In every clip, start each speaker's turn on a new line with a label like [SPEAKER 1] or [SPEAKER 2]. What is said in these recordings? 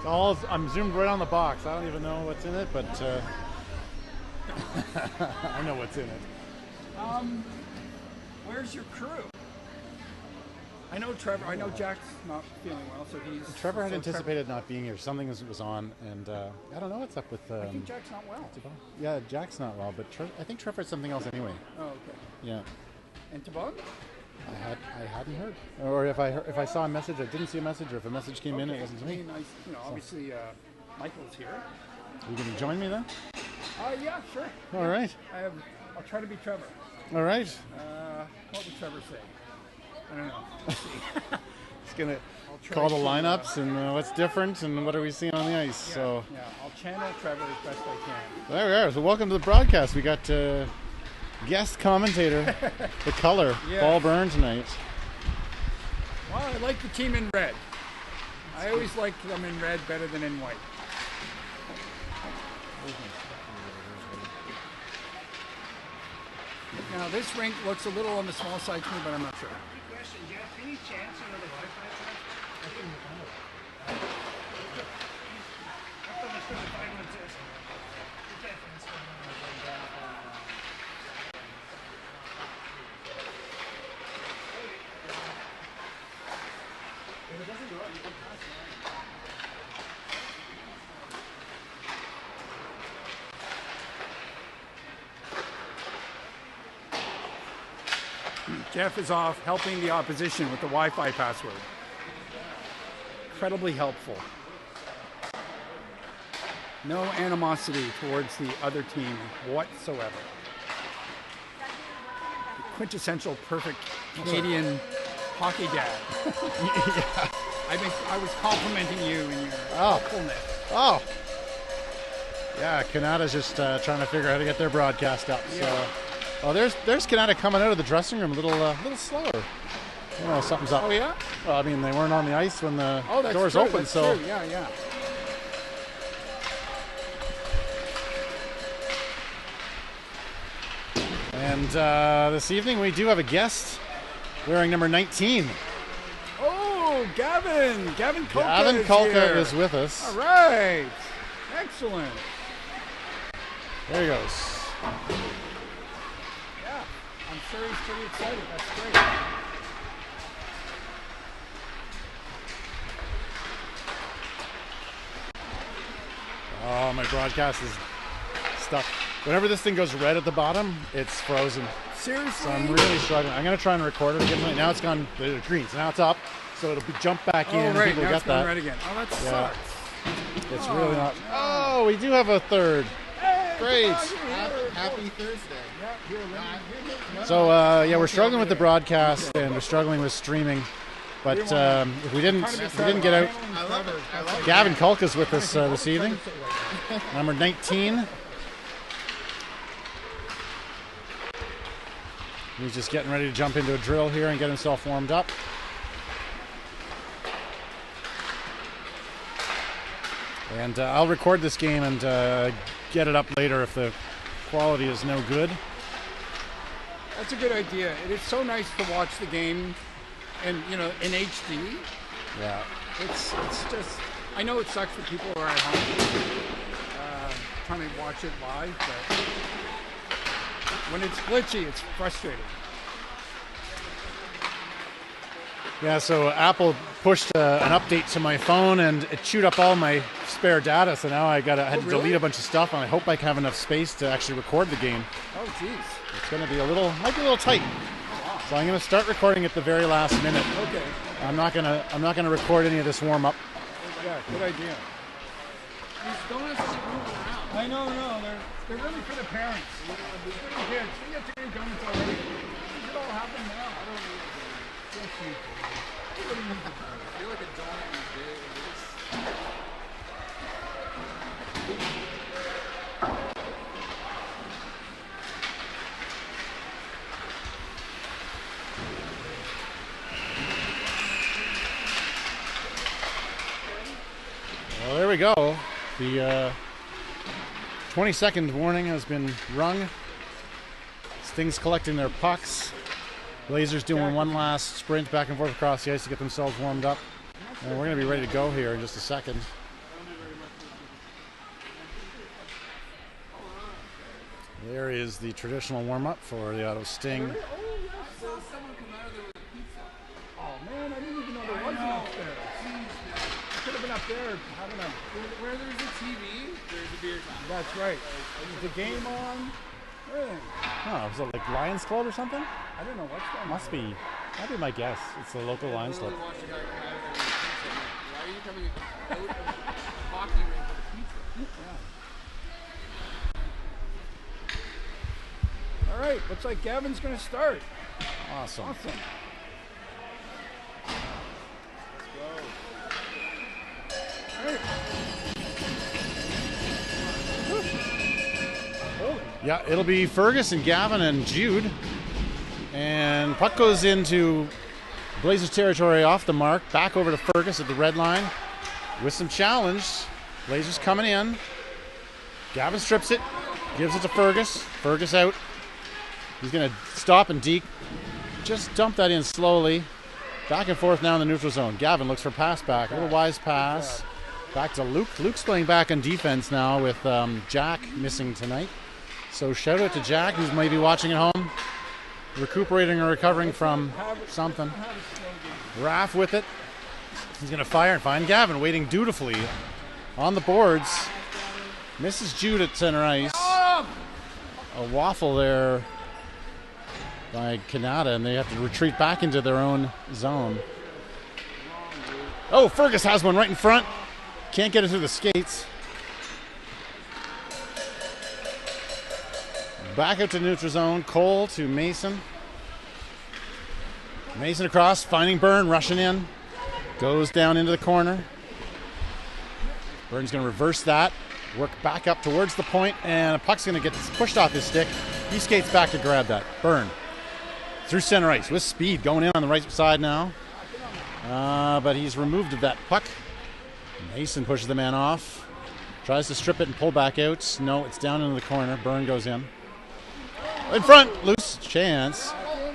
[SPEAKER 1] I'm zoomed right on the box. I don't even know what's in it, but I know what's in it.
[SPEAKER 2] Where's your crew? I know Trevor. I know Jack's not feeling well, so he's.
[SPEAKER 1] Trevor had anticipated not being here. Something was on, and I don't know what's up with.
[SPEAKER 2] I think Jack's not well.
[SPEAKER 1] Yeah, Jack's not well, but I think Trevor had something else anyway.
[SPEAKER 2] Oh, okay.
[SPEAKER 1] Yeah.
[SPEAKER 2] And Tabon?
[SPEAKER 1] I hadn't heard, or if I saw a message, I didn't see a message, or if a message came in, it wasn't to me.
[SPEAKER 2] Obviously, Michael's here.
[SPEAKER 1] Are you going to join me then?
[SPEAKER 2] Yeah, sure.
[SPEAKER 1] All right.
[SPEAKER 2] I'll try to be Trevor.
[SPEAKER 1] All right.
[SPEAKER 2] What would Trevor say? I don't know. Let's see.
[SPEAKER 1] He's going to call the lineups and what's different and what are we seeing on the ice.
[SPEAKER 2] Yeah, I'll channel Trevor as best I can.
[SPEAKER 1] There we are. So welcome to the broadcast. We got guest commentator, the color, Paul Byrne tonight.
[SPEAKER 2] Well, I like the team in red. I always like them in red better than in white. Now this rink looks a little on the small side to me, but I'm not sure.
[SPEAKER 3] Good question. Do you have any chance you know the Wi-Fi stuff? I think we know. I thought I started 5 minutes in. You can't transfer if it doesn't go out, you can pass it on.
[SPEAKER 2] Jeff is off helping the opposition with the Wi-Fi password. Incredibly helpful. No animosity towards the other team whatsoever. The quintessential perfect Canadian hockey dad. I was complimenting you in your helpfulness.
[SPEAKER 1] Oh. Yeah, Kanata's just trying to figure out how to get their broadcast up.
[SPEAKER 2] Yeah.
[SPEAKER 1] So, there's Kanata coming out of the dressing room a little slower. I don't know, something's up.
[SPEAKER 2] Oh yeah.
[SPEAKER 1] Well, I mean, they weren't on the ice when the doors
[SPEAKER 2] true,
[SPEAKER 1] opened,
[SPEAKER 2] that's
[SPEAKER 1] so
[SPEAKER 2] true. Yeah.
[SPEAKER 1] And this evening we do have a guest wearing number 19.
[SPEAKER 2] Oh, Gavin Kolka.
[SPEAKER 1] Gavin Kolka is with us.
[SPEAKER 2] All right. Excellent.
[SPEAKER 1] There he goes.
[SPEAKER 2] Yeah, I'm sure he's pretty excited. That's great.
[SPEAKER 1] Oh, my broadcast is stuck. Whenever this thing goes red at the bottom, it's frozen.
[SPEAKER 2] Seriously?
[SPEAKER 1] So I'm really struggling. I'm going to try and record it again. Now it's gone green, so now it's up. So it'll be jump back in.
[SPEAKER 2] Right.
[SPEAKER 1] People
[SPEAKER 2] Now
[SPEAKER 1] get
[SPEAKER 2] it's going
[SPEAKER 1] that.
[SPEAKER 2] red again. Oh, that sucks.
[SPEAKER 1] It's really not. Oh, we do have a third.
[SPEAKER 2] Hey,
[SPEAKER 1] Great.
[SPEAKER 4] Happy Thursday.
[SPEAKER 1] So we're struggling with the broadcast and we're struggling with streaming. But if we didn't get out,
[SPEAKER 4] I love it.
[SPEAKER 1] Gavin Kolka's with us this evening. Number 19. He's just getting ready to jump into a drill here and get himself warmed up. And I'll record this game and get it up later if the quality is no good.
[SPEAKER 2] That's a good idea. It is so nice to watch the game and in HD.
[SPEAKER 1] Yeah.
[SPEAKER 2] It's just, I know it sucks for people who are at home trying to watch it live, but when it's glitchy, it's frustrating.
[SPEAKER 1] Yeah, so Apple pushed an update to my phone and it chewed up all my spare data, so now I had to delete a bunch of stuff, and I hope I have enough space to actually record the game.
[SPEAKER 2] Oh, jeez.
[SPEAKER 1] It's going to be might be a little tight. So I'm going to start recording at the very last minute.
[SPEAKER 2] Okay.
[SPEAKER 1] I'm not going to record any of this warm up.
[SPEAKER 2] Yeah, good idea.
[SPEAKER 3] These donuts are moving around.
[SPEAKER 2] I know, they're really for the parents. For the kids. We get to eat donuts already. Does it all happen now? I don't know. Yes, you do. What do you need to do?
[SPEAKER 4] I feel like a donut is big.
[SPEAKER 1] Well, there we go. The 20-second warning has been rung. Sting's collecting their pucks. Blazers doing one last sprint back and forth across the ice to get themselves warmed up. And we're going to be ready to go here in just a second. There is the traditional warm-up for the Ottawa Sting.
[SPEAKER 2] Oh, man, I didn't even know there was an upstairs. I could have been up there having a...
[SPEAKER 4] Where there's a TV, there's a beer time.
[SPEAKER 2] That's right. Is the game on? Everything.
[SPEAKER 1] Oh, is it like Lions Club or something?
[SPEAKER 2] I don't know what's going on.
[SPEAKER 1] Must be. That'd be my guess. It's the local Lions Club.
[SPEAKER 4] Watch the guy come out of there with pizza. Why are you coming out of the hockey rink with a pizza?
[SPEAKER 2] Yeah. All right, looks like Gavin's going to start.
[SPEAKER 1] Awesome.
[SPEAKER 2] Awesome. All right.
[SPEAKER 1] Yeah, it'll be Fergus and Gavin and Jude. And puck goes into Blazers territory off the mark. Back over to Fergus at the red line with some challenge. Blazers coming in. Gavin strips it, gives it to Fergus. Fergus out. He's going to stop and deke. Just dump that in slowly. Back and forth now in the neutral zone. Gavin looks for pass back. A little wise pass. Back to Luke. Luke's playing back on defense now with Jack missing tonight. So shout out to Jack, who's maybe watching at home, recuperating or recovering from something. Raff with it. He's going to fire and find Gavin waiting dutifully on the boards. Misses Jude at center ice. A waffle there by Kanata, and they have to retreat back into their own zone. Oh, Fergus has one right in front. Can't get it through the skates. Back out to neutral zone. Cole to Mason. Mason across, finding Byrne, rushing in. Goes down into the corner. Byrne's going to reverse that. Work back up towards the point, and a puck's going to get pushed off his stick. He skates back to grab that. Byrne through center ice with speed, going in on the right side now. But he's removed of that puck. Mason pushes the man off. Tries to strip it and pull back out. No, it's down into the corner. Byrne goes in. In front, loose chance.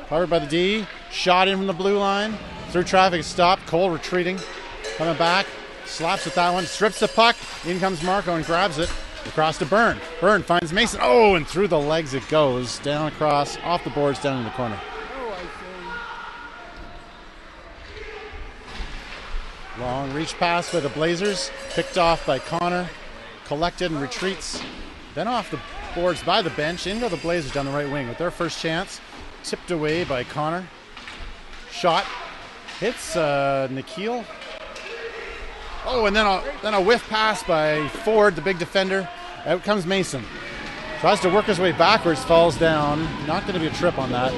[SPEAKER 1] Covered by the D. Shot in from the blue line. Through traffic, stopped. Cole retreating. Coming back. Slaps with that one. Strips the puck. In comes Marco and grabs it. Across to Byrne. Byrne finds Mason. Oh, and through the legs it goes. Down across, off the boards, down in the corner. Long reach pass by the Blazers. Picked off by Connor. Collected and retreats. Then off the boards by the bench. Into the Blazers down the right wing with their first chance. Tipped away by Connor. Shot. Hits Nikhil. Oh, and then a whiff pass by Ford, the big defender. Out comes Mason. Tries to work his way backwards, falls down. Not going to be a trip on that.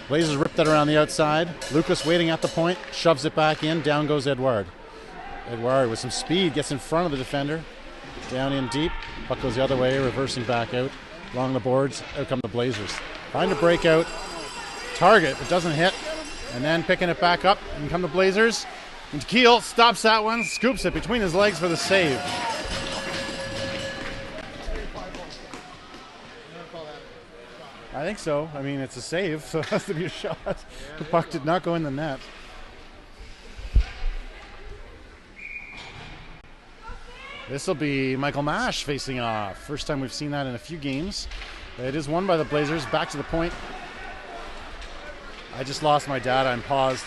[SPEAKER 1] Blazers rip that around the outside. Lucas waiting at the point, shoves it back in. Down goes Edouard. Edouard with some speed gets in front of the defender. Down in deep. Puck goes the other way, reversing back out. Along the boards, out come the Blazers. Find a breakout. Target, it doesn't hit. And then picking it back up. In come the Blazers. And Keel stops that one, scoops it between his legs for the save. I think so. I mean, it's a save, so it has to be a shot. The puck did not go in the net. This will be Michael Mash facing off. First time we've seen that in a few games. It is won by the Blazers. Back to the point. I just lost my data and paused.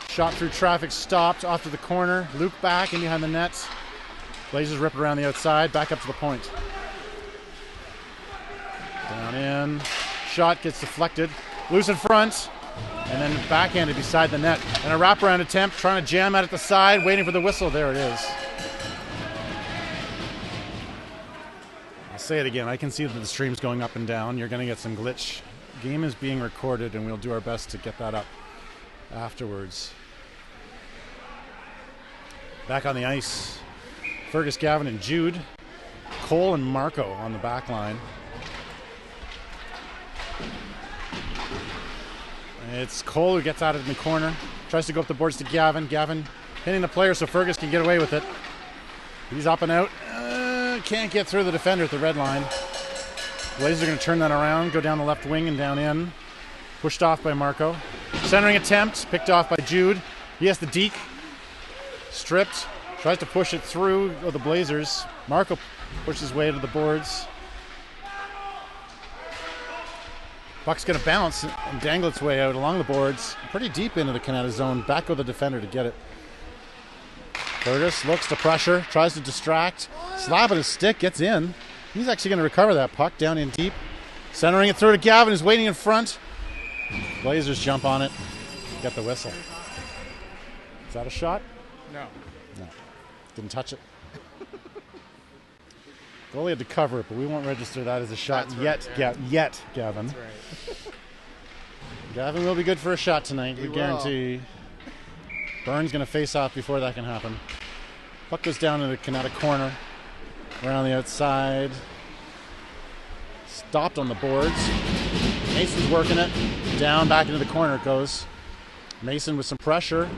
[SPEAKER 1] Shot through traffic, stopped off to the corner. Luke back in behind the net. Blazers rip around the outside, back up to the point. Down in. Shot gets deflected. Loose in front. And then backhanded beside the net. And a wraparound attempt, trying to jam out at the side, waiting for the whistle. There it is. I'll say it again. I can see that the stream's going up and down. You're going to get some glitch. Game is being recorded, and we'll do our best to get that up afterwards. Back on the ice, Fergus, Gavin, and Jude. Cole and Marco on the back line. It's Cole who gets out of the corner. Tries to go up the boards to Gavin. Gavin hitting the player so Fergus can get away with it. He's up and out. Can't get through the defender at the red line. Blazers are going to turn that around, go down the left wing and down in. Pushed off by Marco. Centering attempt, picked off by Jude. He has the deke. Stripped. Tries to push it through the Blazers. Marco pushes his way to the boards. Puck's going to bounce and dangle its way out along the boards, pretty deep into the Kanata zone. Back go the defender to get it. Fergus looks to pressure, tries to distract, slap at his stick, gets in. He's actually going to recover that puck down in deep. Centering it through to Gavin, who's waiting in front. Blazers jump on it, get the whistle. Is that a shot?
[SPEAKER 2] No.
[SPEAKER 1] No. Didn't touch it. Goalie had to cover it, but we won't register that as a shot yet, yet, Gavin.
[SPEAKER 2] That's right.
[SPEAKER 1] Gavin will be good for a shot tonight, we
[SPEAKER 4] will.
[SPEAKER 1] guarantee. Burns going to face off before that can happen. Puck goes down in the Kanata corner. Around the outside. Stopped on the boards. Mason's working it. Down, back into the corner it goes. Mason with some pressure.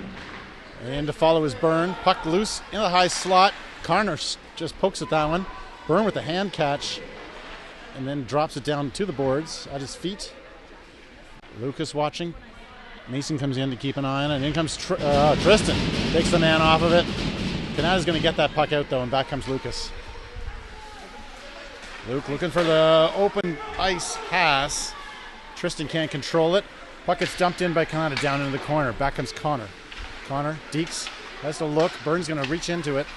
[SPEAKER 1] And to follow his Burn. Puck loose in the high slot. Carner just pokes at that one. Burn with the hand catch. And then drops it down to the boards at his feet. Lucas watching. Mason comes in to keep an eye on it. And in comes Tristan. Takes the man off of it. Kanata's going to get that puck out, though, and back comes Lucas. Luke looking for the open ice pass. Tristan can't control it. Puck gets dumped in by Kanata down into the corner. Back comes Connor. Connor, Deeks, has to look. Burns going to reach into it.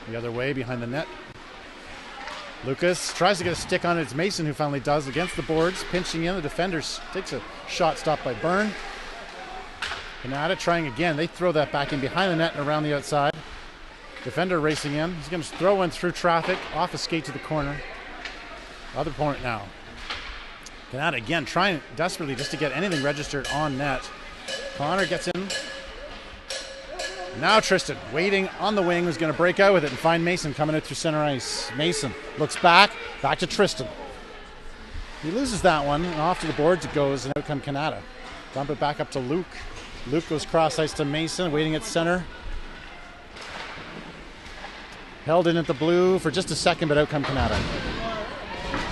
[SPEAKER 1] The other way, behind the net. Lucas tries to get a stick on it. It's Mason who finally does against the boards. Pinching in. The defender takes a shot stopped by Byrne. Kanata trying again. They throw that back in behind the net and around the outside. Defender racing in. He's going to throw one through traffic. Off a skate to the corner. Other point now. Kanata again trying desperately just to get anything registered on net. Connor gets in. Now Tristan waiting on the wing, who's going to break out with it and find Mason coming out through center ice. Mason looks back to Tristan. He loses that one, and off to the boards it goes, and out come Kanata. Dump it back up to Luke. Luke goes cross ice to Mason, waiting at center. Held in at the blue for just a second, but out come Kanata.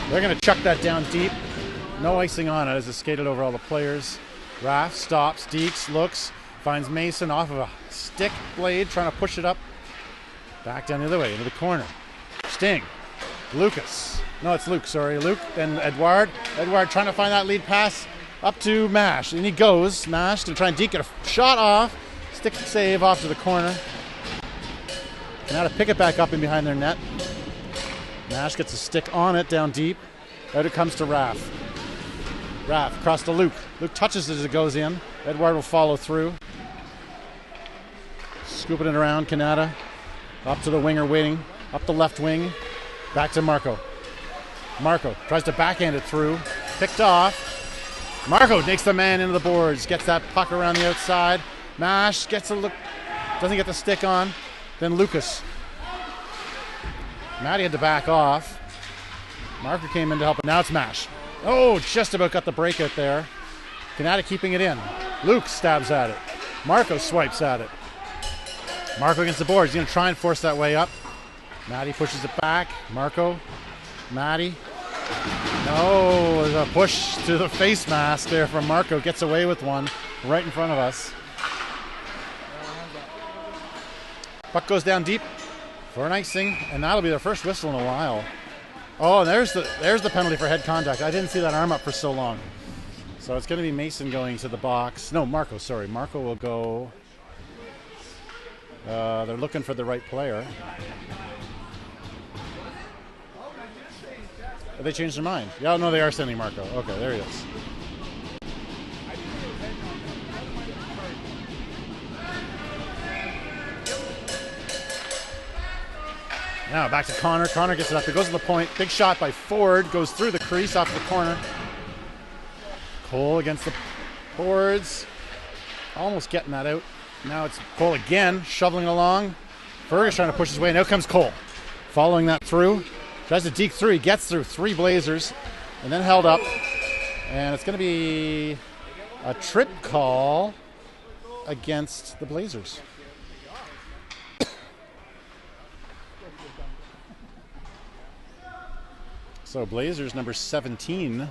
[SPEAKER 1] They're going to chuck that down deep. No icing on it as it skated over all the players. Raff stops, Deeks looks, finds Mason off of a stick blade, trying to push it up. Back down the other way, into the corner. Sting. Lucas. No, it's Luke, sorry. Luke, then Edouard. Edouard trying to find that lead pass up to Mash. And he goes, Mash, to try and deke it. A shot off. Stick save off to the corner. Now to pick it back up in behind their net. Mash gets a stick on it down deep. Out it comes to Raff. Raff across to Luke. Luke touches it as it goes in. Edouard will follow through. Scooping it around, Kanata. Up to the winger waiting. Up the left wing. Back to Marco. Marco tries to backhand it through. Picked off. Marco takes the man into the boards. Gets that puck around the outside. Mash gets a look. Doesn't get the stick on. Then Lucas. Matty had to back off. Marco came in to help him. Now it's Mash. Oh, just about got the breakout there. Kanata keeping it in. Luke stabs at it. Marco swipes at it. Marco against the board. He's going to try and force that way up. Matty pushes it back. Marco. Matty. No, there's a push to the face mask there from Marco. Gets away with one right in front of us. Puck goes down deep for an icing, and that'll be their first whistle in a while. Oh, and there's the penalty for head contact. I didn't see that arm up for so long. So it's going to be Mason going to the box. No, Marco, sorry. Marco will go. They're looking for the right player. Have they changed their mind? Yeah, no, they are sending Marco. Okay, there he is. Now back to Connor. Connor gets it up. It goes to the point. Big shot by Ford. Goes through the crease off the corner. Cole against the boards. Almost getting that out. Now it's Cole again, shoveling along. Fergus trying to push his way, and out comes Cole. Following that through. Tries to deke through. He gets through 3 Blazers. And then held up. And it's going to be a trip call against the Blazers. So Blazers number 17,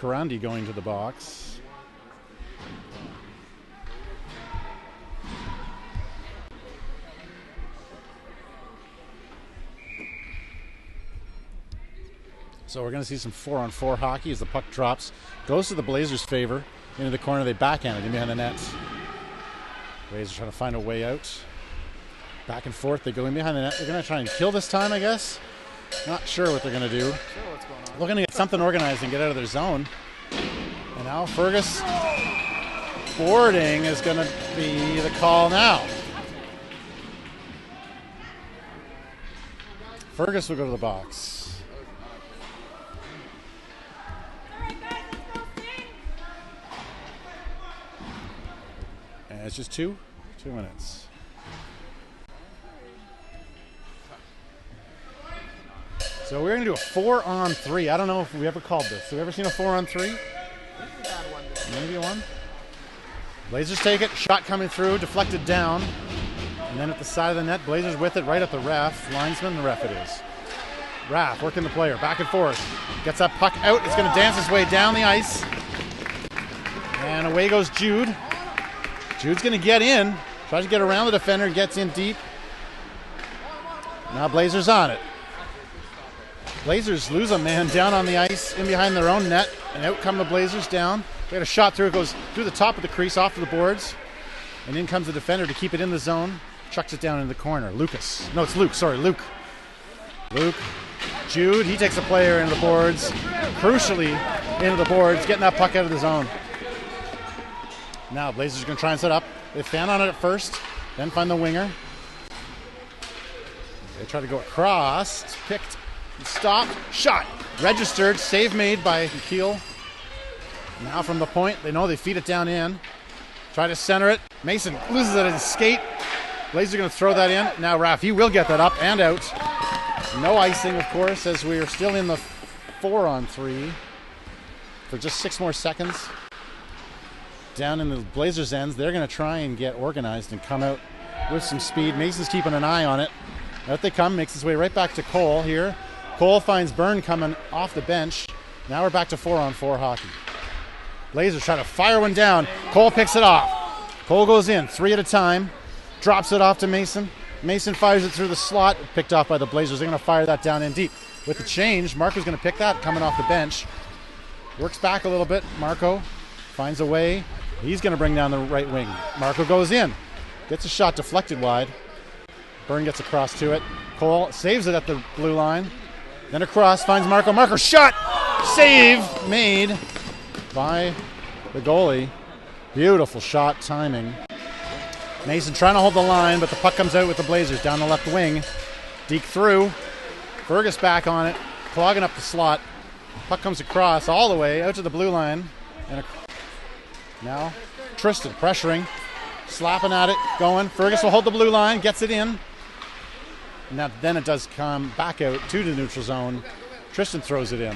[SPEAKER 1] Karandi going to the box. So we're going to see some 4-on-4 hockey as the puck drops. Goes to the Blazers' favor. Into the corner, they backhand it in behind the net. Blazers trying to find a way out. Back and forth, they go in behind the net. They're going to try and kill this time, I guess. Not sure what they're going to do. Looking to get something organized and get out of their zone. And now Fergus boarding is going to be the call now. Fergus will go to the box. And it's just 2 minutes. So we're going to do a 4-on-3. I don't know if we ever called this. Have we ever seen a 4-on-3? Maybe one. Blazers take it. Shot coming through. Deflected down. And then at the side of the net, Blazers with it right at the ref. Linesman, the ref it is. Raff working the player. Back and forth. Gets that puck out. It's going to dance his way down the ice. And away goes Jude. Jude's going to get in. Tries to get around the defender. Gets in deep. Now Blazers on it. Blazers lose a man down on the ice in behind their own net, and out come the Blazers down. They had a shot through. It goes through the top of the crease, off to the boards, and in comes the defender to keep it in the zone. Chucks it down in the corner. Lucas. No, it's Luke. Sorry, Luke. Luke. Jude. He takes the player into the boards. Crucially, into the boards, getting that puck out of the zone. Now Blazers are going to try and set up. They fan on it at first, then find the winger. They try to go across. It's picked. Stopped, shot, registered, save made by Keel. Now from the point, they know they feed it down in. Try to center it. Mason loses it at his skate. Blazers are going to throw that in. Now Raff, he will get that up and out. No icing, of course, as we are still in the 4-on-3 for just 6 more seconds. Down in the Blazers' ends, they're going to try and get organized and come out with some speed. Mason's keeping an eye on it. Out they come, makes his way right back to Cole here. Cole finds Byrne coming off the bench. Now we're back to 4-on-4 hockey. Blazers try to fire one down. Cole picks it off. Cole goes in, 3 at a time. Drops it off to Mason. Mason fires it through the slot. Picked off by the Blazers. They're going to fire that down in deep. With the change, Marco's going to pick that coming off the bench. Works back a little bit. Marco finds a way. He's going to bring down the right wing. Marco goes in. Gets a shot deflected wide. Byrne gets across to it. Cole saves it at the blue line. Then across, finds Marco. Marco shot! Save made by the goalie. Beautiful shot timing. Mason trying to hold the line, but the puck comes out with the Blazers down the left wing. Deke through. Fergus back on it, clogging up the slot. Puck comes across all the way out to the blue line. And now Tristan pressuring, slapping at it, going. Fergus will hold the blue line, gets it in. Now, then it does come back out to the neutral zone. Tristan throws it in.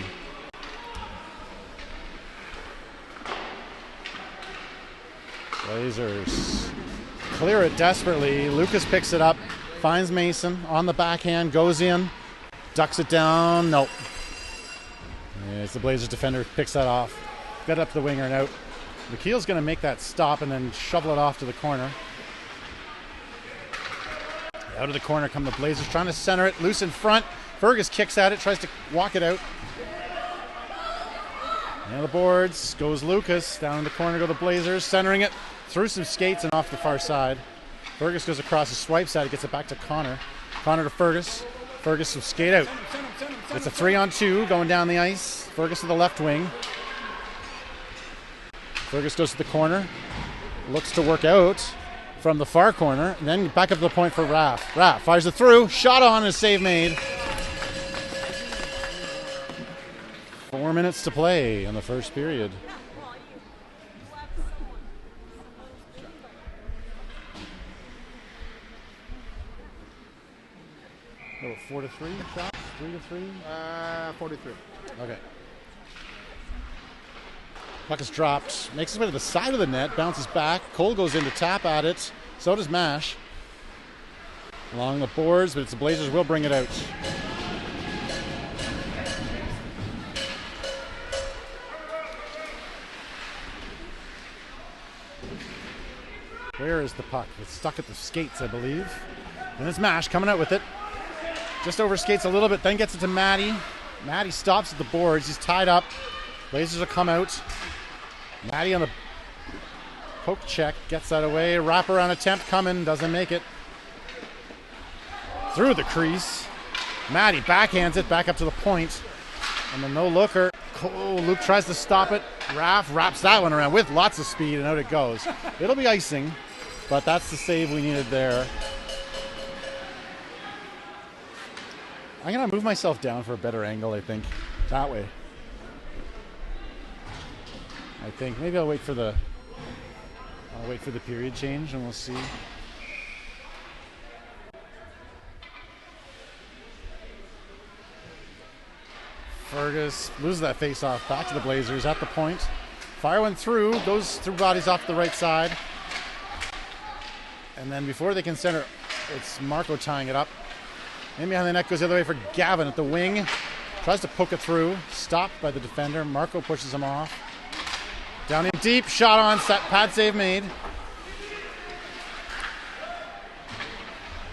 [SPEAKER 1] Blazers clear it desperately. Lucas picks it up, finds Mason on the backhand, goes in, ducks it down. Nope. As the Blazers defender picks that off. Got up the winger and out. McKeel's going to make that stop and then shovel it off to the corner. Out of the corner come the Blazers, trying to center it, loose in front. Fergus kicks at it, tries to walk it out. And the boards, goes Lucas. Down in the corner go the Blazers, centering it through some skates and off the far side. Fergus goes across, the swipes at it, gets it back to Connor. Connor to Fergus. Fergus will skate out. It's a 3-on-2 going down the ice. Fergus to the left wing. Fergus goes to the corner, looks to work out from the far corner, and then back up to the point for Raff. Raff fires it through, shot on, and a save made. 4 minutes to play in the first period. Oh, 4-3 shots? 3-3?
[SPEAKER 2] 43.
[SPEAKER 1] Okay. Puck is dropped. Makes his way to the side of the net. Bounces back. Cole goes in to tap at it. So does Mash. Along the boards, but it's the Blazers will bring it out. Where is the puck? It's stuck at the skates, I believe. And it's Mash coming out with it. Just over skates a little bit, then gets it to Maddie. Maddie stops at the boards. He's tied up. Blazers will come out. Maddie on the poke check. Gets that away. Wraparound attempt coming. Doesn't make it. Through the crease. Maddie backhands it back up to the point. And the no-looker. Oh, Luke tries to stop it. Raff wraps that one around with lots of speed, and out it goes. It'll be icing, but that's the save we needed there. I'm going to move myself down for a better angle, I think. That way. I think. Maybe I'll wait for the period change, and we'll see. Fergus loses that face-off. Back to the Blazers at the point. Fire went through. Goes through bodies off the right side. And then before they can center, it's Marco tying it up. In behind the net goes the other way for Gavin at the wing. Tries to poke it through. Stopped by the defender. Marco pushes him off. Down in deep. Shot on. Pad save made.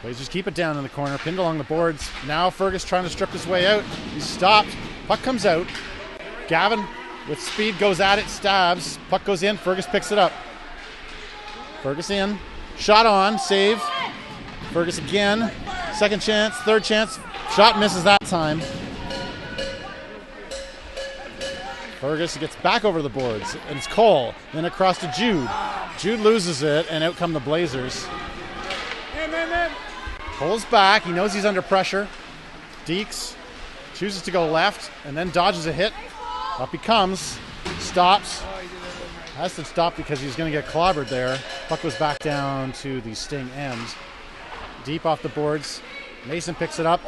[SPEAKER 1] Blazers keep it down in the corner. Pinned along the boards. Now Fergus trying to strip his way out. He's stopped. Puck comes out. Gavin with speed goes at it. Stabs. Puck goes in. Fergus picks it up. Fergus in. Shot on. Save. Fergus again. Second chance. Third chance. Shot misses that time. Fergus gets back over the boards. And it's Cole. Then across to Jude. Jude loses it. And out come the Blazers. Cole's back. He knows he's under pressure. Deeks chooses to go left and then dodges a hit. Up he comes. Stops. Has to stop because he's going to get clobbered there. Puck goes back down to the Sting end. Deep off the boards. Mason picks it up.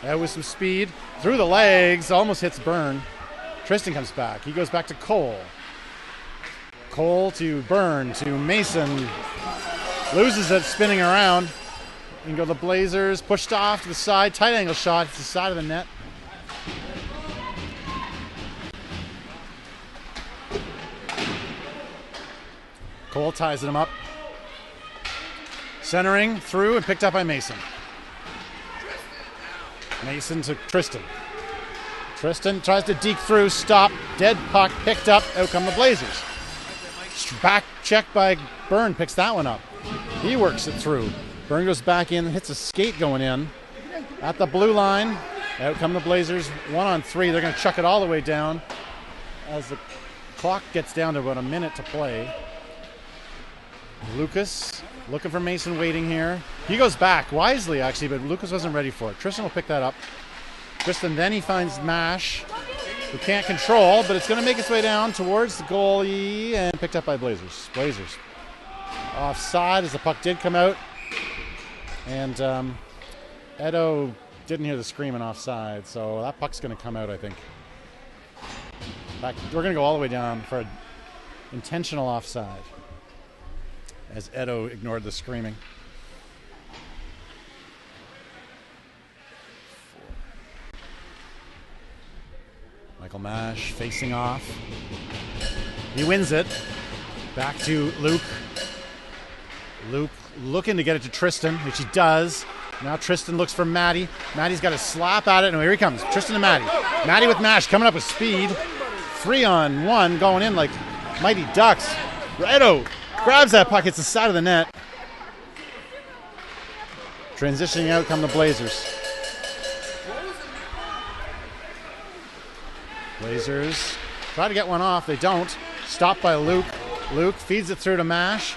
[SPEAKER 1] With some speed. Through the legs. Almost hits Byrne. Tristan comes back. He goes back to Cole. Cole to Byrne to Mason. Loses it spinning around. You can go the Blazers. Pushed off to the side. Tight angle shot. It's the side of the net. Cole ties him up. Centering through and picked up by Mason. Mason to Tristan. Tristan tries to deke through. Stop. Dead puck. Picked up. Out come the Blazers. Back check by Byrne. Picks that one up. He works it through. Byrne goes back in, hits a skate going in. At the blue line, out come the Blazers. 1-on-3, they're going to chuck it all the way down as the clock gets down to about a minute to play. Lucas looking for Mason waiting here. He goes back wisely, actually, but Lucas wasn't ready for it. Tristan will pick that up. Tristan, then he finds Mash, who can't control, but it's going to make its way down towards the goalie and picked up by Blazers. Blazers offside as the puck did come out. And Edo didn't hear the screaming offside, so that puck's going to come out, I think. We're going to go all the way down for an intentional offside as Edo ignored the screaming. Michael Mash facing off. He wins it. Back to Luke. Luke looking to get it to Tristan, which he does. Now Tristan looks for Maddie. Maddie's got a slap at it, and here he comes. Tristan and Maddie. Maddie with Mash coming up with speed. 3-on-1 going in like Mighty Ducks. Edo grabs that puck. It's the side of the net. Transitioning out come the Blazers. Blazers try to get one off. They don't. Stopped by Luke. Luke feeds it through to Mash.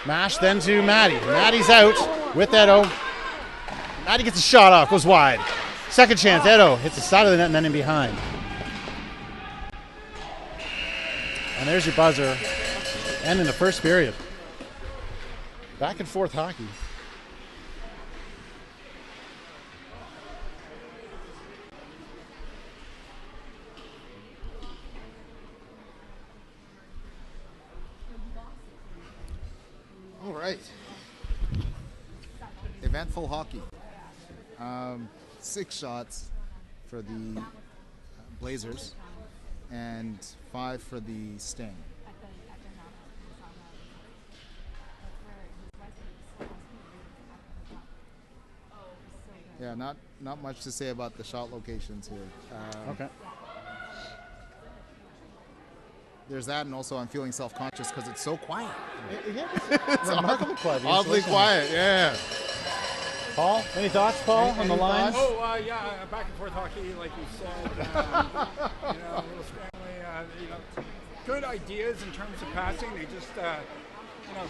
[SPEAKER 1] Mash then to Maddie. Maddie's out with Edo. Maddie gets a shot off, goes wide. Second chance, Edo hits the side of the net and then in behind. And there's your buzzer. End in the first period. Back and forth hockey.
[SPEAKER 5] All right. Eventful hockey. 6 shots for the Blazers and 5 for the Sting. Yeah, Yeah, not much to say about the shot locations here.
[SPEAKER 1] Okay.
[SPEAKER 5] There's that, and also I'm feeling self-conscious because it's so quiet.
[SPEAKER 1] It's remarkably quiet. The
[SPEAKER 5] Oddly
[SPEAKER 1] insulation.
[SPEAKER 5] quiet, yeah.
[SPEAKER 1] Paul, any thoughts, Paul, on the
[SPEAKER 5] Any
[SPEAKER 1] lines?
[SPEAKER 5] thoughts?
[SPEAKER 2] Oh, yeah, back and forth hockey, like you said. A little scrambling. Good ideas in terms of passing. They just,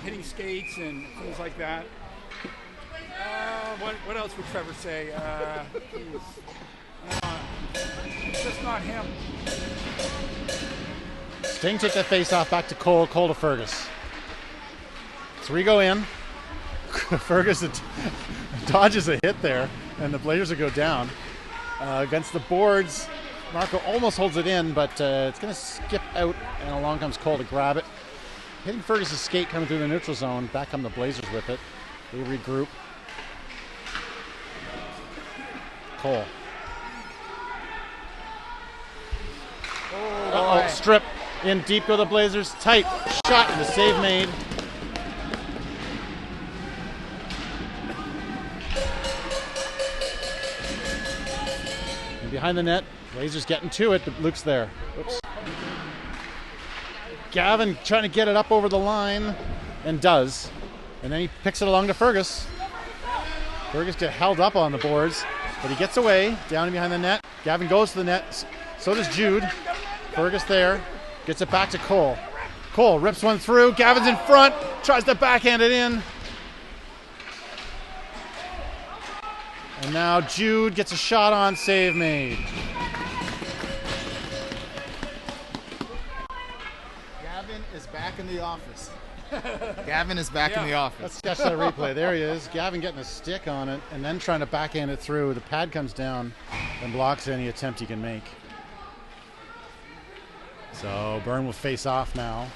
[SPEAKER 2] hitting skates and things like that. What else would Trevor say? It's just not him.
[SPEAKER 1] Sting took that face off back to Cole. Cole to Fergus. 3 go in. Fergus dodges a hit there, and the Blazers will go down. Against the boards, Marco almost holds it in, but it's going to skip out, and along comes Cole to grab it. Hitting Fergus' skate coming through the neutral zone. Back come the Blazers with it. They regroup. Cole. Uh-oh, strip. In deep go the Blazers. Tight shot and the save made. And behind the net, Blazers getting to it, but Luke's there. Oops. Gavin trying to get it up over the line, and does. And then he picks it along to Fergus. Fergus gets held up on the boards, but he gets away, down behind the net. Gavin goes to the net, so does Jude. Fergus there, gets it back to Cole. Cole rips one through, Gavin's in front, tries to backhand it in. And now Jude gets a shot on, save made.
[SPEAKER 5] Gavin is back in the office. Gavin is back in the office.
[SPEAKER 1] Let's catch that replay. There he is. Gavin getting a stick on it and then trying to backhand it through. The pad comes down and blocks any attempt he can make. So Byrne will face off now.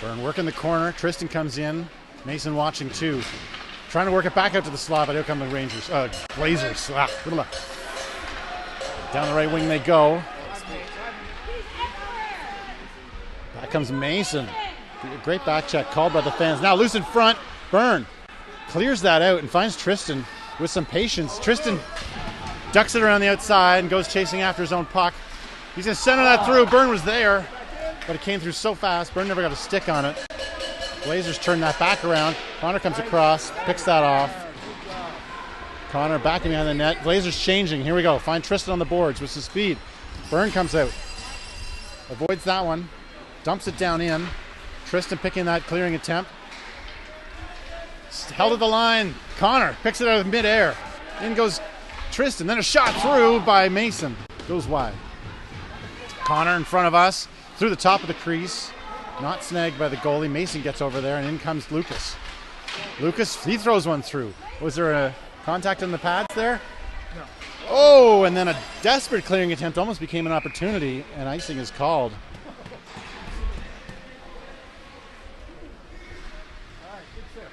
[SPEAKER 1] Byrne working the corner. Tristan comes in. Mason watching too. Trying to work it back out to the slot, but here come the Rangers. Blazers. Down the right wing they go. Back comes Mason. Great back check called by the fans. Now loose in front. Byrne clears that out and finds Tristan with some patience. Tristan ducks it around the outside and goes chasing after his own puck. He's going to center that through. Byrne was there, but it came through so fast. Byrne never got a stick on it. Blazers turn that back around. Connor comes across, picks that off. Connor backing behind the net. Blazers changing. Here we go. Find Tristan on the boards with some speed. Byrne comes out. Avoids that one. Dumps it down in. Tristan picking that clearing attempt. Held at the line. Connor picks it out of midair. In goes Tristan. Then a shot through by Mason. Goes wide. Connor in front of us. Through the top of the crease. Not snagged by the goalie. Mason gets over there, and in comes Lucas. Lucas, he throws one through. Was there a contact on the pads there?
[SPEAKER 2] No.
[SPEAKER 1] Oh, and then a desperate clearing attempt almost became an opportunity, and icing is called.
[SPEAKER 2] All right, good set.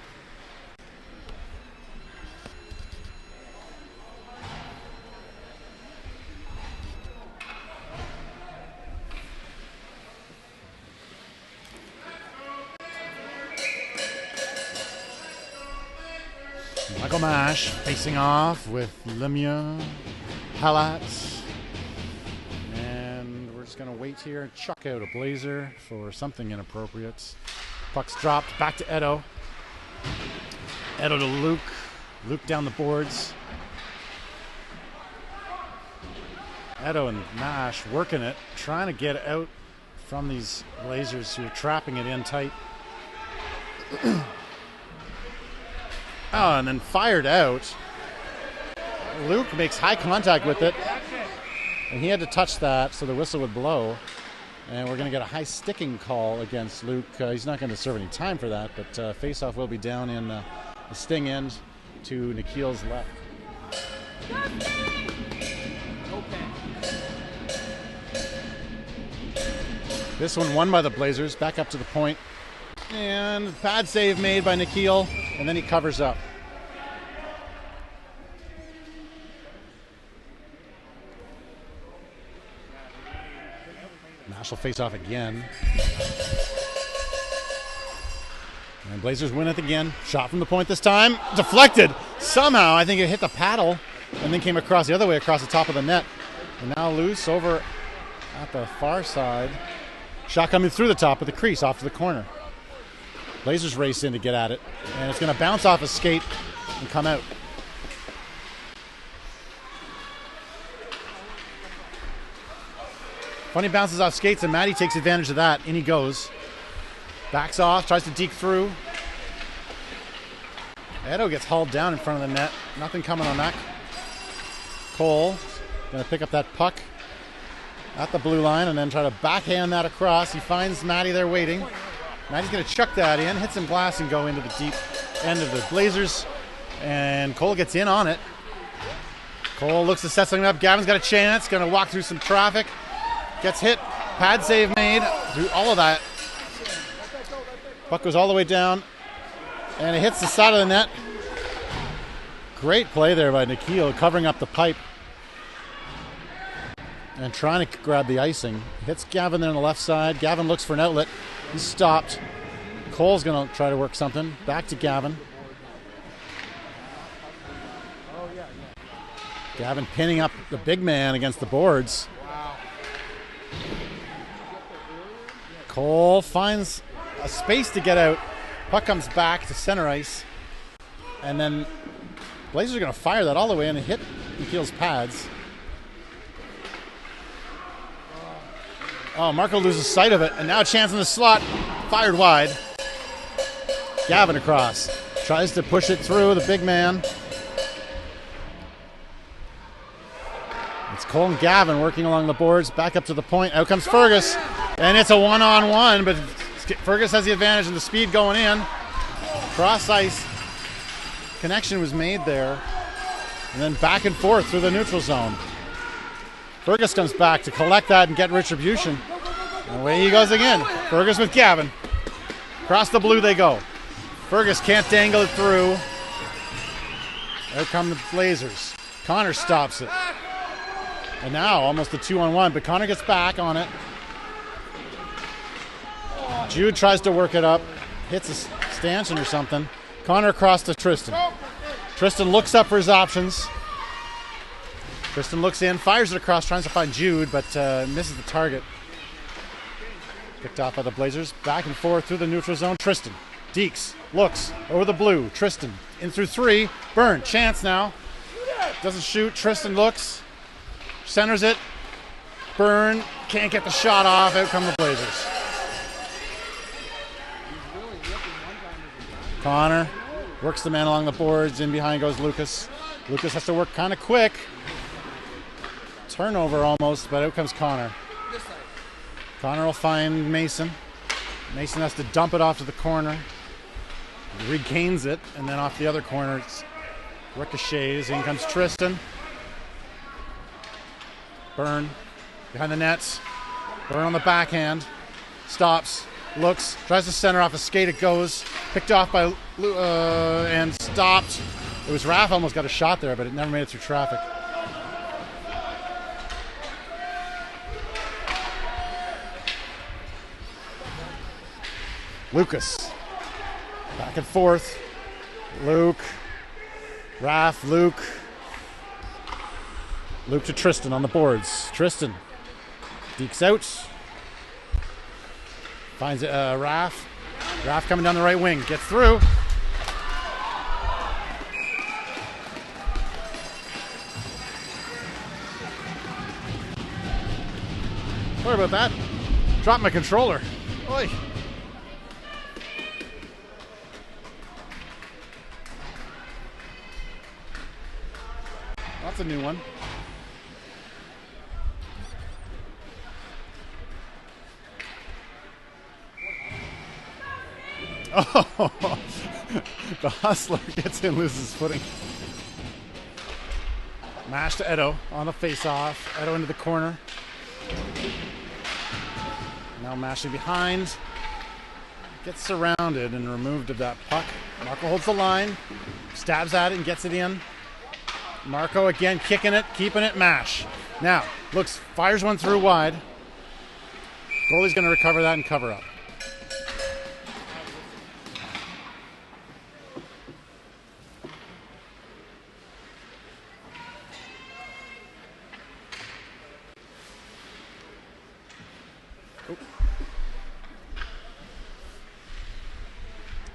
[SPEAKER 1] Michael Mash facing off with Lemieux, Halat. And we're just going to wait here and chuck out a Blazer for something inappropriate. Puck's dropped back to Edo. Edo to Luke. Luke down the boards. Edo and Mash working it, trying to get out from these Blazers who are trapping it in tight. Oh, and then fired out. Luke makes high contact with it. And he had to touch that so the whistle would blow. And we're going to get a high sticking call against Luke. He's not going to serve any time for that, but face-off will be down in the Sting end to Nikhil's left. This one won by the Blazers. Back up to the point. And pad save made by Nikhil, and then he covers up. Nash will face off again. And Blazers win it again. Shot from the point this time. Deflected. Somehow, I think it hit the paddle and then came across the other way, across the top of the net. And now loose over at the far side. Shot coming through the top of the crease, off to the corner. Blazers race in to get at it. And it's going to bounce off a skate and come out. Funny bounces off skates, and Matty takes advantage of that. In he goes. Backs off, tries to deke through. Edo gets hauled down in front of the net. Nothing coming on that. Cole going to pick up that puck at the blue line and then try to backhand that across. He finds Matty there waiting. Matty's going to chuck that in, hit some glass, and go into the deep end of the Blazers. And Cole gets in on it. Cole looks to set something up. Gavin's got a chance. Going to walk through some traffic. Gets hit. Pad save made. Do all of that. Puck goes all the way down. And it hits the side of the net. Great play there by Nikhil, covering up the pipe. And trying to grab the icing. Hits Gavin there on the left side. Gavin looks for an outlet. He's stopped. Cole's going to try to work something. Back to Gavin. Gavin pinning up the big man against the boards. Cole finds a space to get out. Puck comes back to center ice. And then Blazers are going to fire that all the way in and hit Nikhil's pads. Oh, Marco loses sight of it. And now a chance in the slot. Fired wide. Gavin across. Tries to push it through the big man. It's Cole and Gavin working along the boards. Back up to the point. Out comes Fergus. And it's a one-on-one, but Fergus has the advantage and the speed going in. Cross ice connection was made there. And then back and forth through the neutral zone. Fergus comes back to collect that and get retribution. And away he goes again. Fergus with Gavin. Across the blue they go. Fergus can't dangle it through. There come the Blazers. Connor stops it. And now almost a 2-on-1, but Connor gets back on it. Jude tries to work it up. Hits a stanchion or something. Connor across to Tristan. Tristan looks up for his options. Tristan looks in, fires it across, tries to find Jude, but misses the target. Picked off by the Blazers. Back and forth through the neutral zone. Tristan. Deeks. Looks. Over the blue. Tristan. In through three. Burn. Chance now. Doesn't shoot. Tristan looks. Centers it. Burn. Can't get the shot off. Out come the Blazers. Connor works the man along the boards. In behind goes Lucas. Lucas has to work kind of quick. Turnover almost, but out comes Connor. Connor will find Mason. Mason has to dump it off to the corner. He regains it, and then off the other corner, it's ricochets. In comes Tristan. Burn behind the nets. Burn on the backhand. Stops. Looks. Tries to center off a skate. It goes. Picked off by and stopped. It was Raph almost got a shot there, but it never made it through traffic. Lucas. Back and forth. Luke. Raph. Luke. Luke to Tristan on the boards. Tristan. Deeks out. Finds Raph. Raph coming down the right wing. Gets through. Sorry about that. Dropped my controller. Oi. That's a new one. Oh, the hustler gets in, loses footing. Mash to Edo on the face-off. Edo into the corner. Now mashing behind. Gets surrounded and removed of that puck. Marco holds the line. Stabs at it and gets it in. Marco again kicking it, keeping it, mash. Now, looks, fires one through wide. Goalie's going to recover that and cover up.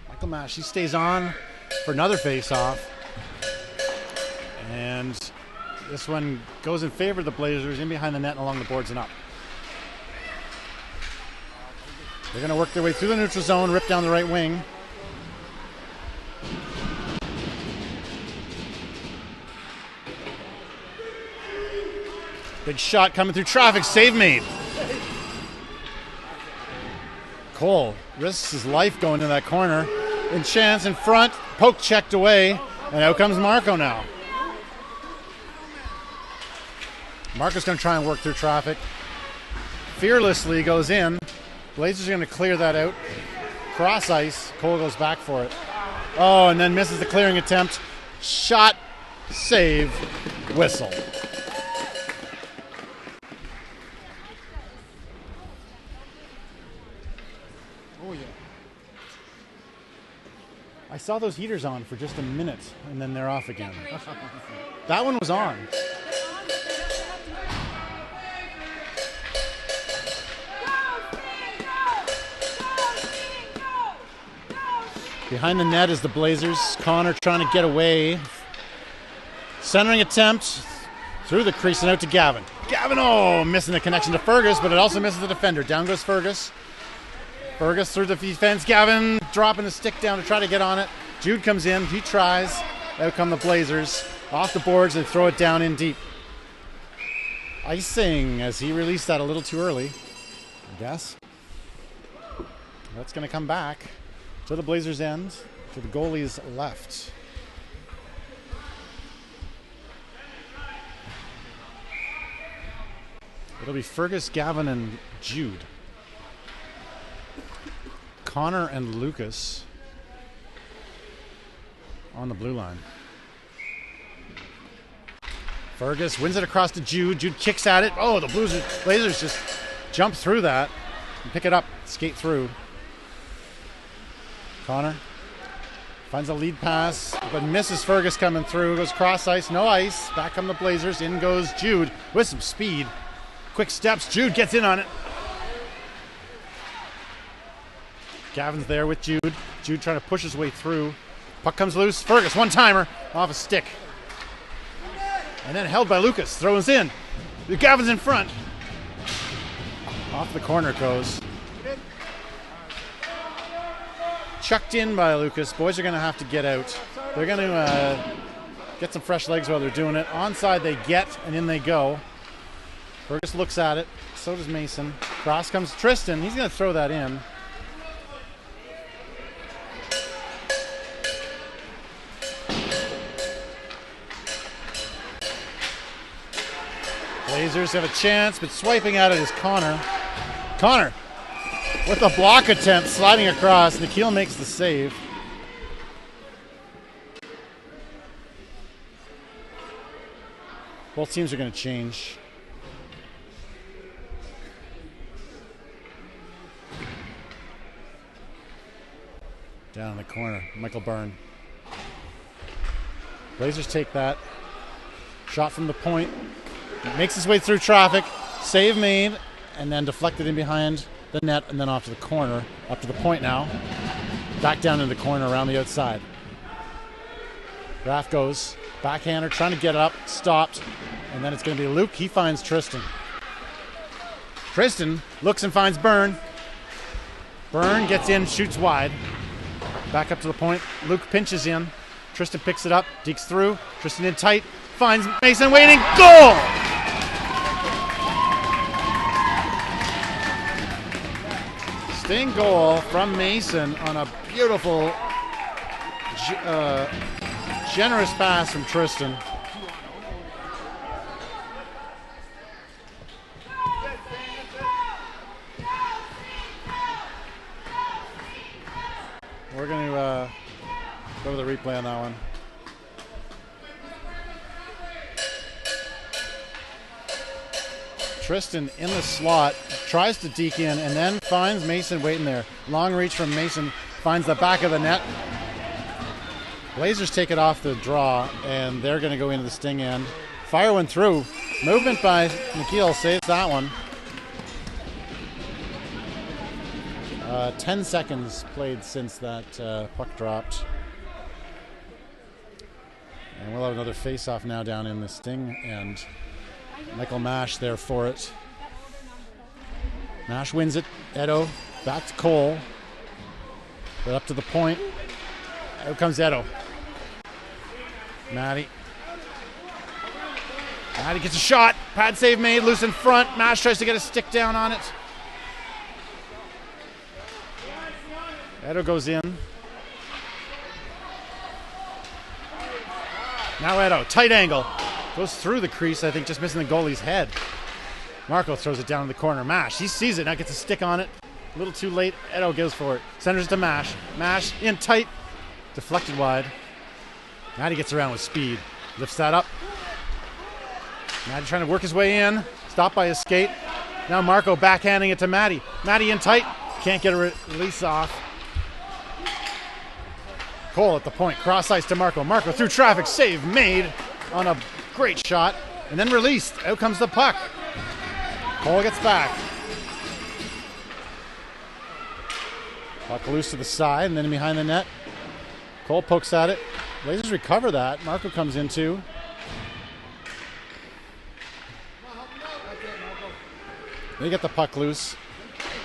[SPEAKER 1] Michael Mash, he stays on for another face-off. And this one goes in favor of the Blazers, in behind the net and along the boards and up. They're going to work their way through the neutral zone, rip down the right wing. Big shot coming through traffic, save made. Cole risks his life going to that corner. In chance, in front, poke checked away, and out comes Marco now. Marco's going to try and work through traffic. Fearlessly goes in. Blazers are going to clear that out. Cross ice, Cole goes back for it. Oh, and then misses the clearing attempt. Shot, save, whistle.
[SPEAKER 4] Oh, yeah.
[SPEAKER 1] I saw those heaters on for just a minute, and then they're off again. That one was on. Behind the net is the Blazers. Connor trying to get away. Centering attempt through the crease and out to Gavin. Gavin, oh, missing the connection to Fergus, but it also misses the defender. Down goes Fergus. Fergus through the defense. Gavin dropping the stick down to try to get on it. Jude comes in. He tries. Out come the Blazers. Off the boards. They throw it down in deep. Icing as he released that a little too early, I guess. That's going to come back to the Blazers' end, to the goalie's left. It'll be Fergus, Gavin, and Jude. Connor and Lucas on the blue line. Fergus wins it across to Jude. Jude kicks at it. Oh, the Blazers just jump through that and pick it up, skate through. Connor finds a lead pass, but misses Fergus coming through. Goes cross ice, no ice. Back come the Blazers. In goes Jude with some speed. Quick steps. Jude gets in on it. Gavin's there with Jude. Jude trying to push his way through. Puck comes loose. Fergus, one-timer off a stick. And then held by Lucas. Throws in. Gavin's in front. Off the corner it goes. Chucked in by Lucas. Boys are going to have to get out. They're going to get some fresh legs while they're doing it. Onside they get, and in they go. Fergus looks at it. So does Mason. Cross comes Tristan. He's going to throw that in. Blazers have a chance, but swiping at it is Connor. Connor with a block attempt, sliding across. Nikhil makes the save. Both teams are going to change. Down in the corner, Michael Byrne. Blazers take that. Shot from the point. Makes his way through traffic. Save made, and then deflected in behind the net and then off to the corner, up to the point now. Back down in the corner around the outside. Raff goes, backhander, trying to get it up, stopped, and then it's going to be Luke. He finds Tristan. Tristan looks and finds Byrne. Byrne gets in, shoots wide. Back up to the point. Luke pinches in. Tristan picks it up, dekes through. Tristan in tight, finds Mason waiting. Goal! Sting goal from Mason on a beautiful, generous pass from Tristan. We're going to go to the replay on that one. Tristan in the slot, tries to deke in, and then finds Mason waiting there. Long reach from Mason, finds the back of the net. Blazers take it off the draw, and they're going to go into the Sting end. Fire one through. Movement by Nikhil saves that one. 10 seconds played since that puck dropped. And we'll have another face-off now down in the Sting, and Michael Mash there for it. Mash wins it. Edo back to Cole. But up to the point. Out comes Edo. Matty gets a shot. Pad save made. Loose in front. Mash tries to get a stick down on it. Edo goes in. Now Edo. Tight angle. Goes through the crease, I think, just missing the goalie's head. Marco throws it down in the corner. Mash. He sees it. Now gets a stick on it. A little too late. Edo goes for it. Centers it to Mash. Mash in tight. Deflected wide. Matty gets around with speed. Lifts that up. Matty trying to work his way in. Stopped by his skate. Now Marco backhanding it to Matty. Matty in tight. Can't get a release off. Cole at the point. Cross ice to Marco. Marco through traffic. Save made on a great shot. And then released. Out comes the puck. Cole gets back. Puck loose to the side and then behind the net. Cole pokes at it. Blazers recover that. Marco comes in too. They get the puck loose.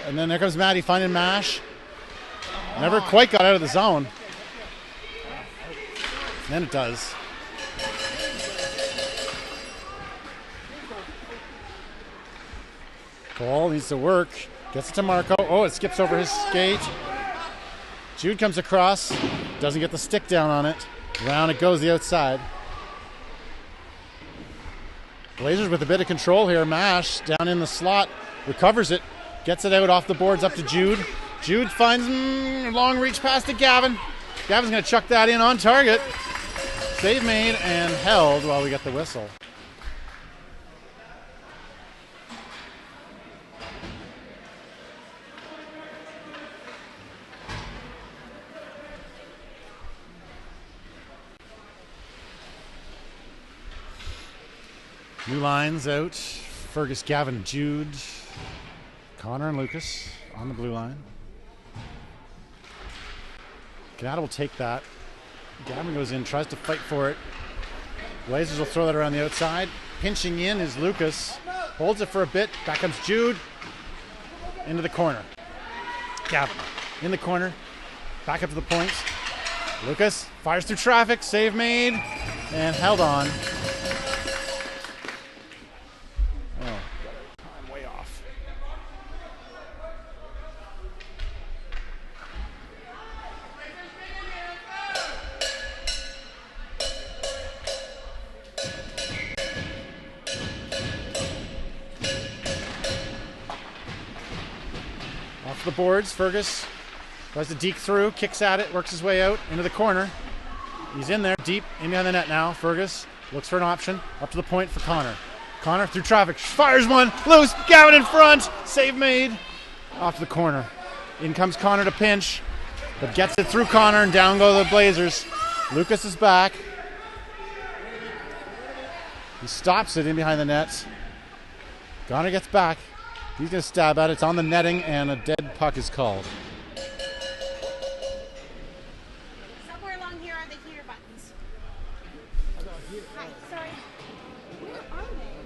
[SPEAKER 1] And then there comes Matty finding Mash. Never quite got out of the zone. And then it does. Cole needs to work. Gets it to Marco. Oh, it skips over his skate. Jude comes across. Doesn't get the stick down on it. Round it goes the outside. Blazers with a bit of control here. Mash down in the slot. Recovers it. Gets it out off the boards up to Jude. Jude finds long reach pass to Gavin. Gavin's going to chuck that in on target. Save made and held while we get the whistle. New lines out. Fergus, Gavin, Jude, Connor, and Lucas on the blue line. Kanata will take that. Gavin goes in, tries to fight for it. Blazers will throw that around the outside. Pinching in is Lucas. Holds it for a bit. Back comes Jude. Into the corner. Gavin in the corner. Back up to the point. Lucas fires through traffic. Save made. And held on. I'm way off. Off the boards, Fergus tries to deke through, kicks at it, works his way out into the corner. He's in there, deep, in behind the net now. Fergus looks for an option, up to the point for Connor. Connor through traffic, fires one, loose, Gavin in front, save made, off to the corner. In comes Connor to pinch, but gets it through Connor and down go the Blazers. Lucas is back. He stops it in behind the net. Connor gets back. He's going to stab at it. It's on the netting and a dead puck is called.
[SPEAKER 6] Somewhere along here are the heater buttons. Hi, sorry. Where are they?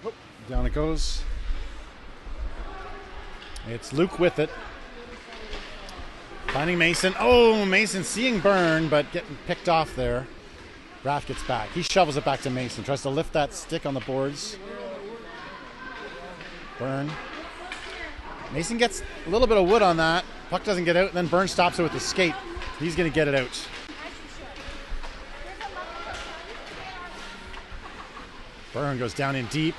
[SPEAKER 1] Oh, down it goes. It's Luke with it. Finding Mason. Oh, Mason seeing Byrne, but getting picked off there. Raff gets back. He shovels it back to Mason. Tries to lift that stick on the boards. Byrne. Mason gets a little bit of wood on that. Puck doesn't get out, and then Byrne stops it with the skate. He's going to get it out. Byrne goes down in deep.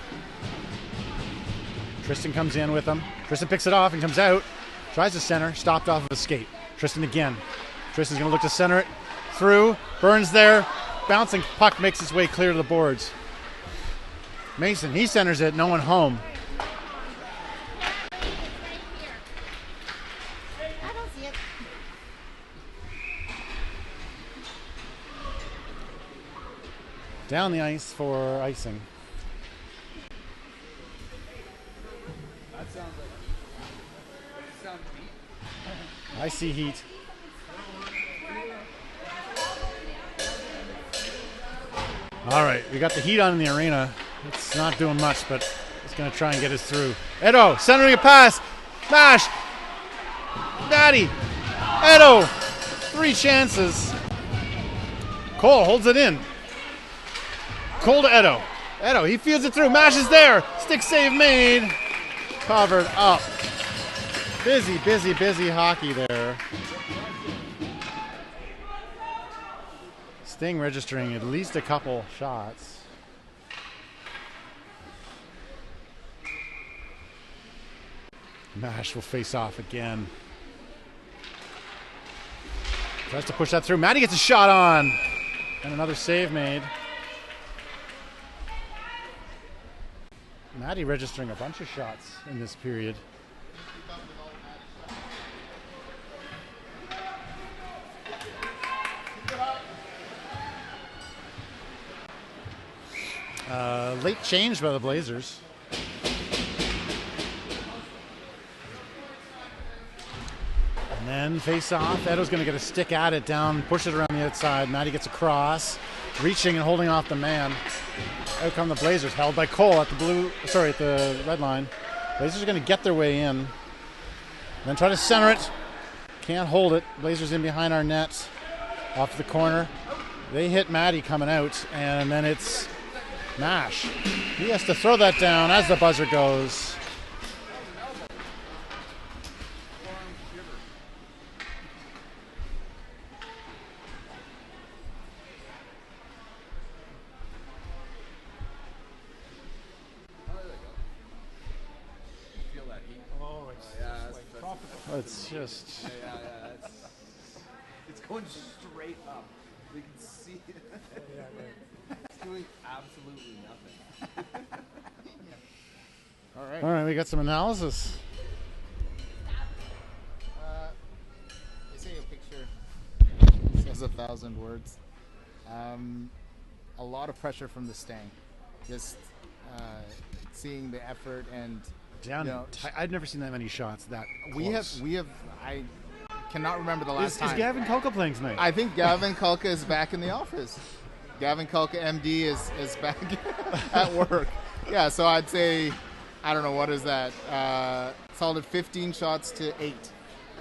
[SPEAKER 1] Tristan comes in with him. Tristan picks it off and comes out. Tries to center. Stopped off of a skate. Tristan again. Tristan's going to look to center it. Through. Burns there. Bouncing puck makes its way clear to the boards. Mason, he centers it. No one home.
[SPEAKER 6] I don't see it.
[SPEAKER 1] down the ice for icing.
[SPEAKER 4] That sounds like heat. Does it sound heat?
[SPEAKER 1] I see heat. All right, we got the heat on in the arena. It's not doing much, but it's going to try and get us through. Edo centering a pass. Smash. Maddie. Edo. 3 chances. Cole holds it in. Cole to Edo. Edo, he feeds it through. Mash is there. Stick save made. Covered up. Busy, busy, busy hockey there. Sting registering at least a couple shots. Mash will face off again. Tries to push that through. Maddie gets a shot on. And another save made. Maddie registering a bunch of shots in this period. Late change by the Blazers. And then face off. Edo's going to get a stick at it down, push it around the outside. Maddie gets across, reaching and holding off the man. Out come the Blazers, held by Cole at the red line. Blazers are going to get their way in. Then try to center it. Can't hold it. Blazers in behind our net. Off to the corner. They hit Maddie coming out, and then it's Mash. He has to throw that down as the buzzer goes.
[SPEAKER 4] Feel that heat.
[SPEAKER 2] Oh, it's
[SPEAKER 4] Yeah,
[SPEAKER 2] like
[SPEAKER 4] that's
[SPEAKER 2] tropical.
[SPEAKER 1] It's just...
[SPEAKER 4] yeah. It's going straight up. We can see it.
[SPEAKER 2] Yeah, right.
[SPEAKER 4] It's doing absolutely nothing.
[SPEAKER 5] All right.
[SPEAKER 1] All right, we got some analysis.
[SPEAKER 5] They say a picture says 1,000 words. A lot of pressure from the Sting. Just seeing the effort and
[SPEAKER 1] Down.
[SPEAKER 5] you know,
[SPEAKER 1] I've never seen that many shots that
[SPEAKER 5] we
[SPEAKER 1] close.
[SPEAKER 5] have. I cannot remember the last
[SPEAKER 1] Is
[SPEAKER 5] time.
[SPEAKER 1] Gavin Kulka playing tonight?
[SPEAKER 5] I think Gavin Kulka is back in the office. Gavin Kulka, MD, is back at work. Yeah, so I'd say, I don't know, what is that? Solid 15 shots to 8.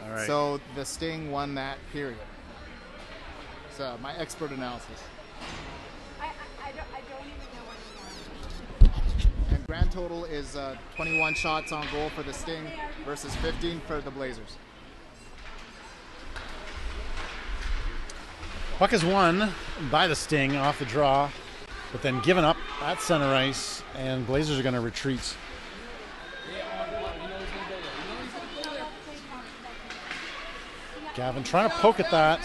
[SPEAKER 1] All right.
[SPEAKER 5] So the Sting won that period. So my expert analysis.
[SPEAKER 6] I don't even know anymore.
[SPEAKER 5] And grand total is 21 shots on goal for the Sting versus 15 for the Blazers.
[SPEAKER 1] Puck is won by the Sting off the draw, but then given up at center ice, and Blazers are going to retreat. Gavin trying to poke at that.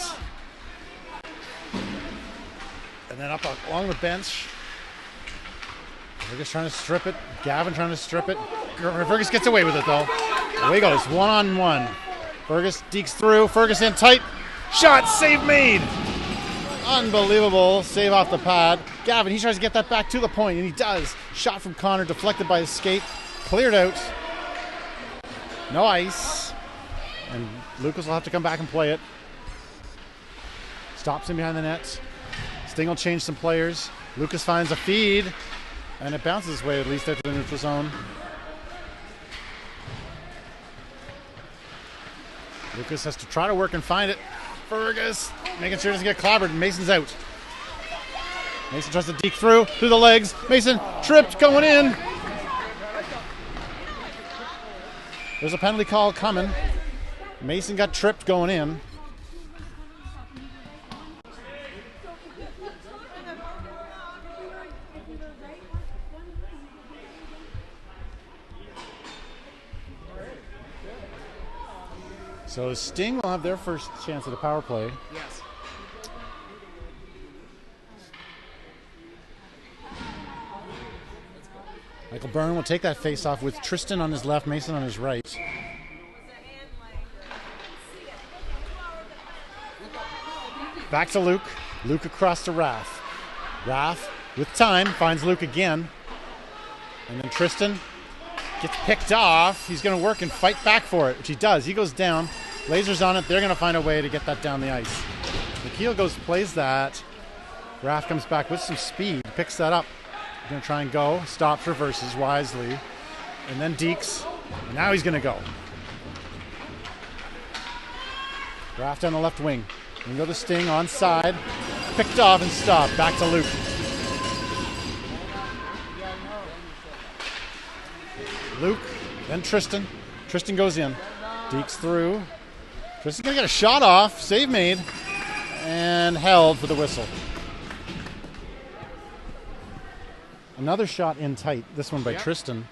[SPEAKER 1] And then up along the bench. Fergus trying to strip it. Gavin trying to strip it. Fergus gets away with it though. Away goes, 1-on-1. Fergus dekes through. Fergus in tight. Shot, save made. Unbelievable save off the pad. Gavin, he tries to get that back to the point, and he does. Shot from Connor, deflected by his skate. Cleared out. No ice. And Lucas will have to come back and play it. Stops him behind the net. Sting will change some players. Lucas finds a feed, and it bounces his way at least out to the neutral zone. Lucas has to try to work and find it. Fergus making sure he doesn't get clobbered. Mason's out. Mason tries to deke through the legs. Mason tripped going in. There's a penalty call coming. Mason got tripped going in. So Sting will have their first chance at a power play.
[SPEAKER 5] Yes.
[SPEAKER 1] Michael Byrne will take that face-off with Tristan on his left, Mason on his right. Back to Luke. Luke across to Raph. Raph with time, finds Luke again. And then Tristan gets picked off. He's going to work and fight back for it, which he does. He goes down. Blazers on it. They're going to find a way to get that down the ice. McKeel goes, plays that. Raff comes back with some speed, picks that up. He's going to try and go. Stops, reverses wisely. And then Deeks. And now he's going to go. Raff down the left wing. And go to Sting on side. Picked off and stopped. Back to Luke. Luke, then Tristan. Tristan goes in. Deeks through. Tristan's going to get a shot off. Save made. And held for the whistle. Another shot in tight. This one by Tristan.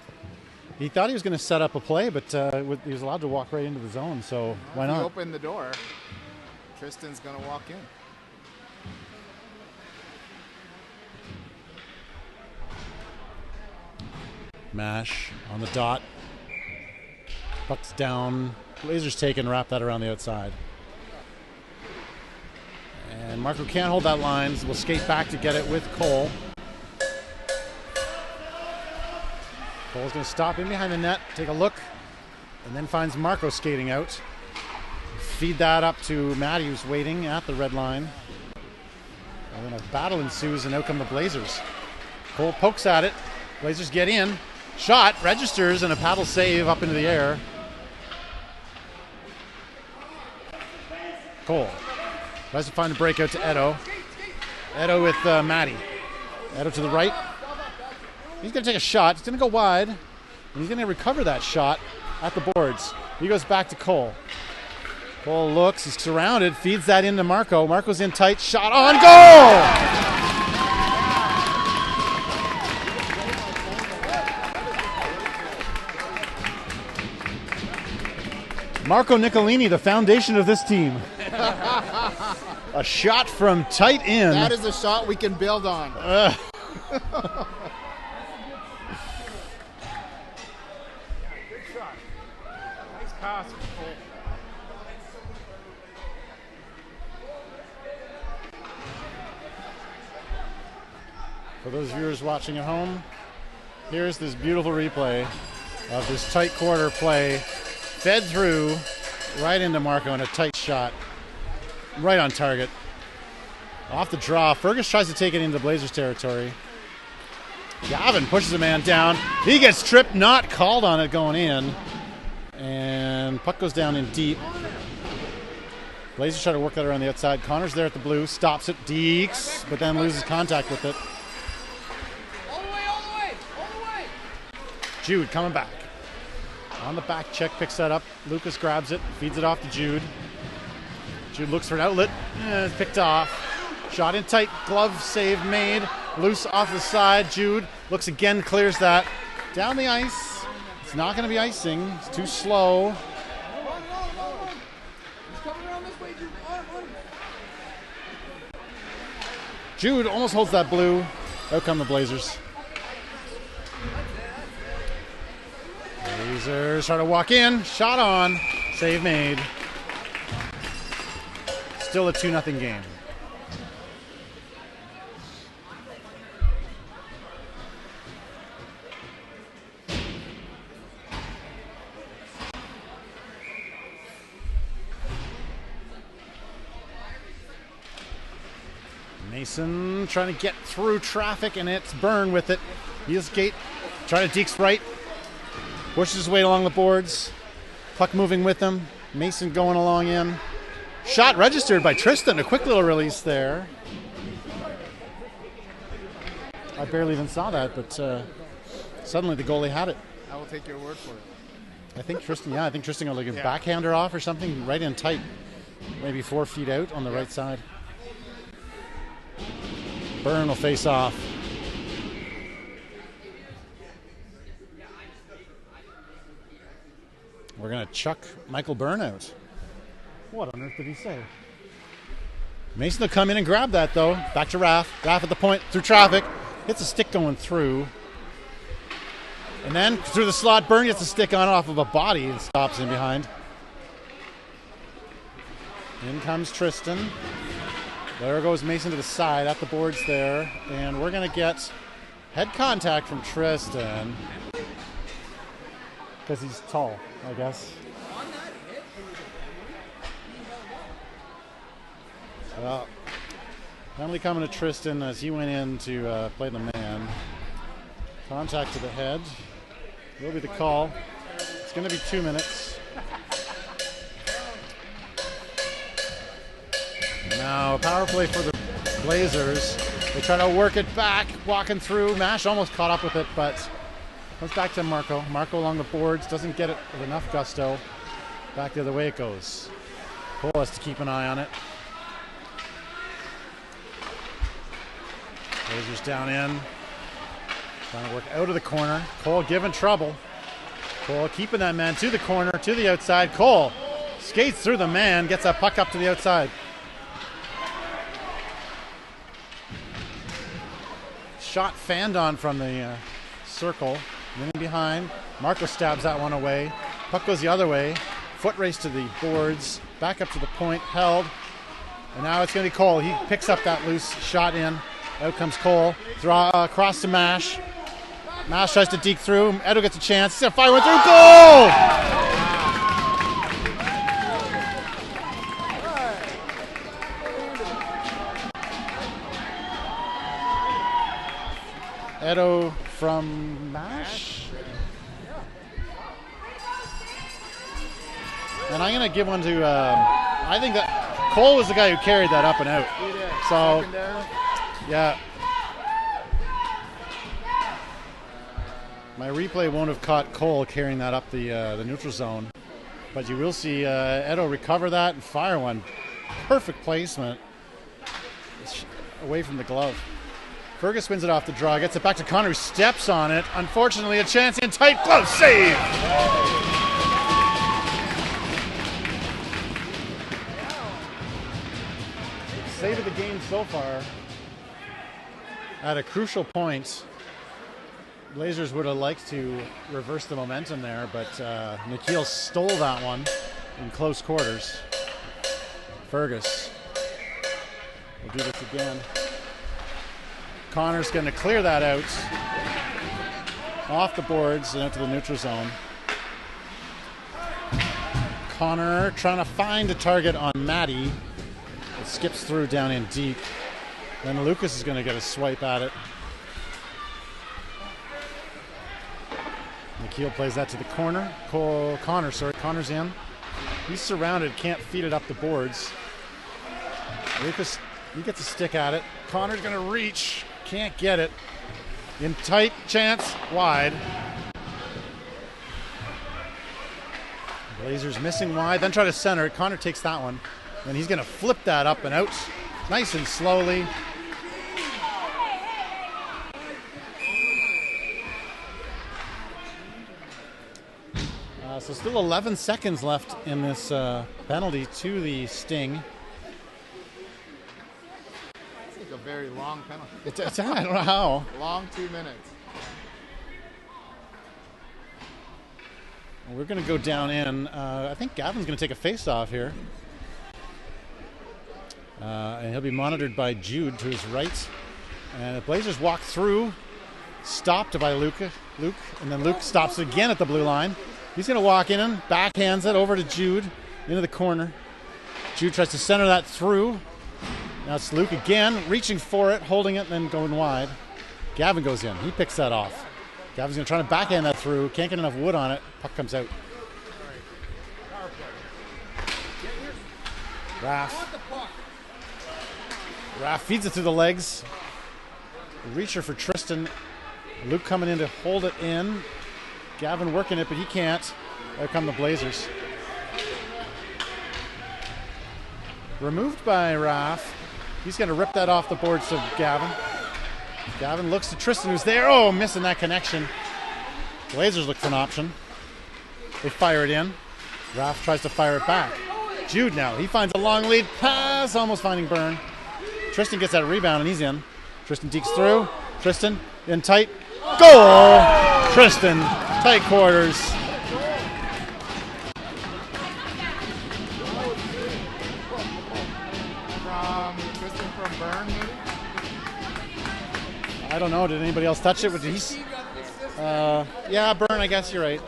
[SPEAKER 1] He thought he was going to set up a play, but he was allowed to walk right into the zone, so why not?
[SPEAKER 5] If you open the door, Tristan's going to walk in.
[SPEAKER 1] Mash on the dot. Puck's down. Blazers take and wrap that around the outside. And Marco can't hold that line. So we'll skate back to get it with Cole. Cole's going to stop in behind the net, take a look, and then finds Marco skating out. Feed that up to Matty, who's waiting at the red line. And then a battle ensues, and out come the Blazers. Cole pokes at it. Blazers get in. Shot, registers, and a paddle save up into the air. Cole tries to find a breakout to Edo. Edo with Matty. Edo to the right. He's going to take a shot. He's going to go wide. And he's going to recover that shot at the boards. He goes back to Cole. Cole looks. He's surrounded. Feeds that into Marco. Marco's in tight. Shot on goal! Marco Nicolini, the foundation of this team. A shot from tight in.
[SPEAKER 5] That is a shot we can build on.
[SPEAKER 2] Good shot. Nice pass.
[SPEAKER 1] For those viewers watching at home, here's this beautiful replay of this tight quarter play. Fed through right into Marco in a tight shot. Right on target. Off the draw. Fergus tries to take it into Blazers territory. Gavin pushes a man down. He gets tripped, not called on it going in. And puck goes down in deep. Blazers try to work that around the outside. Connor's there at the blue. Stops it. Deeks, but then loses contact with it.
[SPEAKER 4] All the way, all the way, all the way.
[SPEAKER 1] Jude coming back. On the back check, picks that up. Lucas grabs it, feeds it off to Jude. Jude looks for an outlet. It's picked off. Shot in tight, glove save made. Loose off the side. Jude looks again, clears that. Down the ice. It's not going to be icing. It's too slow.
[SPEAKER 4] He's coming around this way, Jude. On.
[SPEAKER 1] Jude almost holds that blue. Out come the Blazers. Blazers try to walk in. Shot on. Save made. Still a 2-0 game. Mason trying to get through traffic, and it's Byrne with it. He'll skate. Trying to Deeks right. Pushes his way along the boards. Puck moving with him. Mason going along in. Shot registered by Tristan. A quick little release there. I barely even saw that, but suddenly the goalie had it.
[SPEAKER 5] I will take your word for it.
[SPEAKER 1] I think Tristan got like a backhander off or something, right in tight. Maybe 4 feet out on the right side. Byrne will face off. We're going to chuck Michael Byrne out. What on earth did he say? Mason will come in and grab that, though. Back to Raff. Raff at the point, through traffic. Hits a stick going through. And then through the slot, Byrne gets a stick on off of a body and stops in behind. In comes Tristan. There goes Mason to the side at the boards there. And we're going to get head contact from Tristan. Because he's tall, I guess. Well, penalty coming to Tristan as he went in to play the man. Contact to the head. Will be the call. It's going to be 2 minutes. Now, power play for the Blazers. They try to work it back, walking through. Mash almost caught up with it, but comes back to Marco. Marco along the boards, doesn't get it with enough gusto. Back the other way it goes. Cole has to keep an eye on it. Blazers down in. Trying to work out of the corner. Cole giving trouble. Cole keeping that man to the corner, to the outside. Cole skates through the man, gets that puck up to the outside. Shot fanned on from the circle. In behind. Marco stabs that one away. Puck goes the other way. Foot race to the boards. Back up to the point. Held. And now it's going to be Cole. He picks up that loose shot in. Out comes Cole. Draw across to Mash. Mash tries to deke through. Edo gets a chance. He's going to fire one through. Goal! Edo from Mash. And I'm going to give one to, I think that Cole was the guy who carried that up and out. So, yeah. My replay won't have caught Cole carrying that up the neutral zone. But you will see Edo recover that and fire one. Perfect placement. It's away from the glove. Fergus wins it off the draw, gets it back to Connor, who steps on it. Unfortunately, a chance in tight glove save. Save of the game so far. At a crucial point, Blazers would have liked to reverse the momentum there, but Nikhil stole that one in close quarters. Fergus will do this again. Connor's going to clear that out off the boards and out to the neutral zone. Connor trying to find a target on Matty. It skips through down in deep. Then Lucas is going to get a swipe at it. Nikhil plays that to the corner. Connor's in. He's surrounded, can't feed it up the boards. Lucas, he gets a stick at it. Connor's going to reach. Can't get it. In tight chance, wide. Blazers missing wide, then try to center it. Connor takes that one. And he's going to flip that up and out. Nice and slowly. So still 11 seconds left in this penalty to the Sting.
[SPEAKER 5] A very long penalty.
[SPEAKER 1] I don't know how.
[SPEAKER 5] Long 2 minutes.
[SPEAKER 1] We're going to go down in. I think Gavin's going to take a face-off here. And he'll be monitored by Jude to his right. And the Blazers walk through, stopped by Luke, and then Luke stops again at the blue line. He's going to walk in and backhands it over to Jude into the corner. Jude tries to center that through. Now it's Luke again, reaching for it, holding it, and then going wide. Gavin goes in. He picks that off. Gavin's going to try to backhand that through. Can't get enough wood on it. Puck comes out. Raff feeds it through the legs. Reacher for Tristan. Luke coming in to hold it in. Gavin working it, but he can't. There come the Blazers. Removed by Raff. He's going to rip that off the boards to Gavin. Gavin looks to Tristan, who's there. Oh, missing that connection. Blazers look for an option. They fire it in. Raff tries to fire it back. Jude now. He finds a long lead pass, almost finding Byrne. Tristan gets that rebound, and he's in. Tristan dekes through. Tristan in tight. Goal! Tristan, tight quarters.
[SPEAKER 5] From Tristan
[SPEAKER 1] I don't know. Did anybody else touch it? Did he? Yeah, Burn. I guess you're right.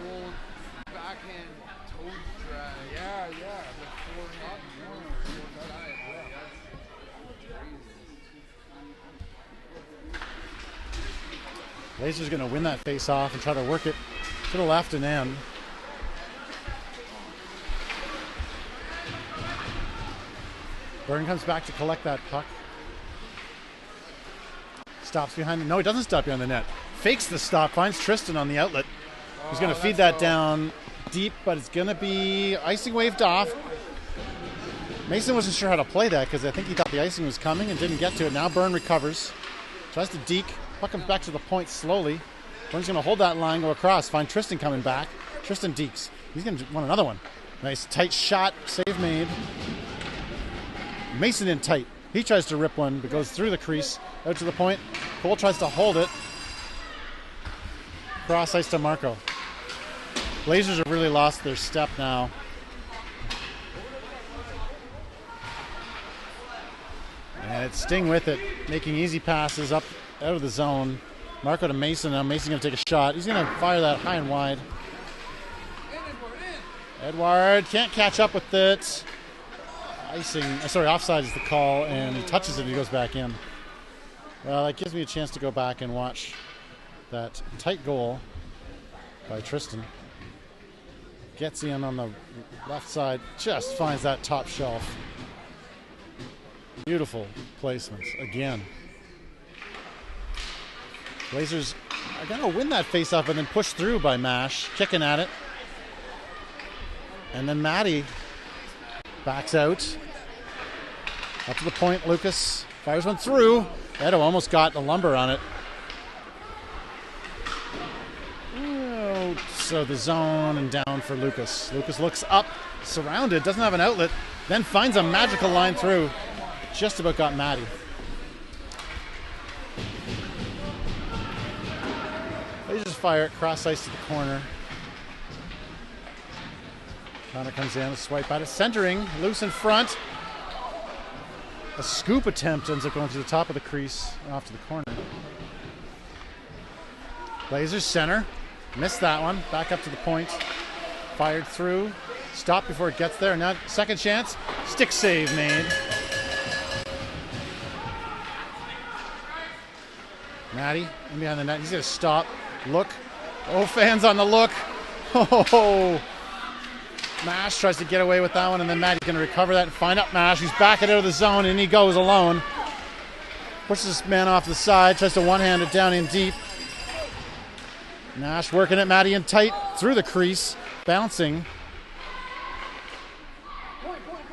[SPEAKER 4] Old backhand toe drag.
[SPEAKER 2] Yeah, yeah.
[SPEAKER 4] Before not
[SPEAKER 1] Laser's going to win that face off and try to work it to the left and end. Burn comes back to collect that puck. Stops behind the... No, he doesn't stop behind the net. Fakes the stop, finds Tristan on the outlet. He's going to feed that down deep, but it's going to be icing waved off. Mason wasn't sure how to play that because I think he thought the icing was coming and didn't get to it. Now Burn recovers. Tries to deke. Puck comes back to the point slowly. Burn's going to hold that line, go across, find Tristan coming back. Tristan dekes. He's going to want another one. Nice tight shot, save made. Mason in tight. He tries to rip one, but goes through the crease, out to the point. Cole tries to hold it. Cross ice to Marco. Blazers have really lost their step now. And it's Sting with it, making easy passes up out of the zone. Marco to Mason. Now Mason's going to take a shot. He's going to fire that high and wide. Edward can't catch up with it. Offside is the call, and he touches it and he goes back in. Well, that gives me a chance to go back and watch that tight goal by Tristan. Gets in on the left side, just finds that top shelf. Beautiful placements again. Blazers are going to win that face-off and then push through by Mash, kicking at it. And then Matty backs out. Up to the point, Lucas fires one through. Edo almost got the lumber on it. Oh, so the zone and down for Lucas. Lucas looks up, surrounded, doesn't have an outlet, then finds a magical line through. Just about got Matty. They just fire it, cross ice to the corner. Connor comes in, a swipe at it, centering, loose in front. A scoop attempt ends up going to the top of the crease and off to the corner. Blazers center, missed that one, back up to the point. Fired through, stopped before it gets there. Now second chance, stick save made. Matty in behind the net, he's gonna stop, look. Oh, fans on the look. Oh, Mash tries to get away with that one, and then Matty's going to recover that and find up Mash. He's backing out of the zone, and he goes alone. Pushes this man off the side, tries to one-hand it down in deep. Mash working at Matty in tight through the crease, bouncing.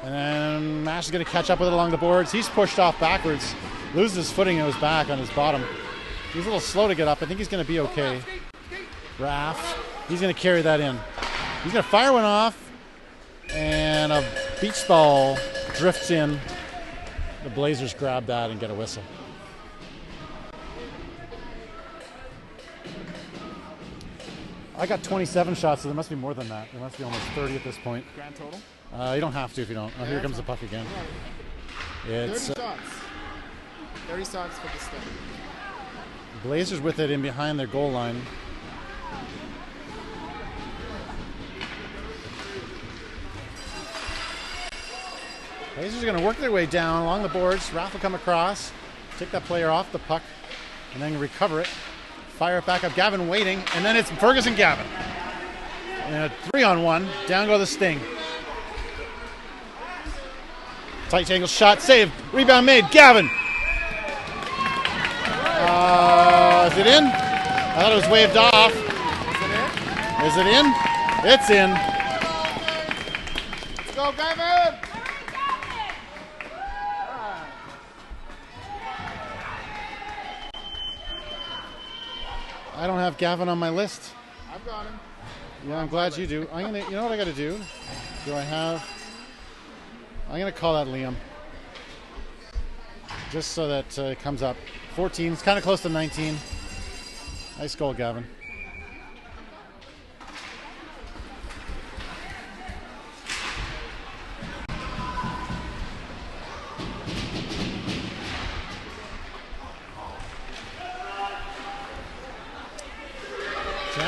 [SPEAKER 1] And then Mash is going to catch up with it along the boards. He's pushed off backwards, loses his footing on his back on his bottom. He's a little slow to get up. I think he's going to be okay. Raff, he's going to carry that in. He's going to fire one off. And a beach ball drifts in. The Blazers grab that and get a whistle. I got 27 shots, so there must be more than that. There must be almost 30 at this point.
[SPEAKER 5] Grand total?
[SPEAKER 1] You don't have to if you don't. Oh, here comes the puck again. It's
[SPEAKER 5] 30 shots. 30 shots for the step.
[SPEAKER 1] Blazers with it in behind their goal line. Blazers are going to work their way down along the boards. Ralph will come across, take that player off the puck, and then recover it. Fire it back up. Gavin waiting, and then it's Ferguson Gavin. And a 3-on-1. Down go the Sting. Tight angle shot, saved. Rebound made. Gavin. Is it in? I thought it was waved off. Is it in? It's in.
[SPEAKER 5] Let's go, Gavin!
[SPEAKER 1] I don't have Gavin on my list.
[SPEAKER 5] I've got him.
[SPEAKER 1] Yeah, I'm glad you do. You know what I got to do? I'm gonna call that Liam, just so that it comes up. 14. It's kind of close to 19. Nice goal, Gavin.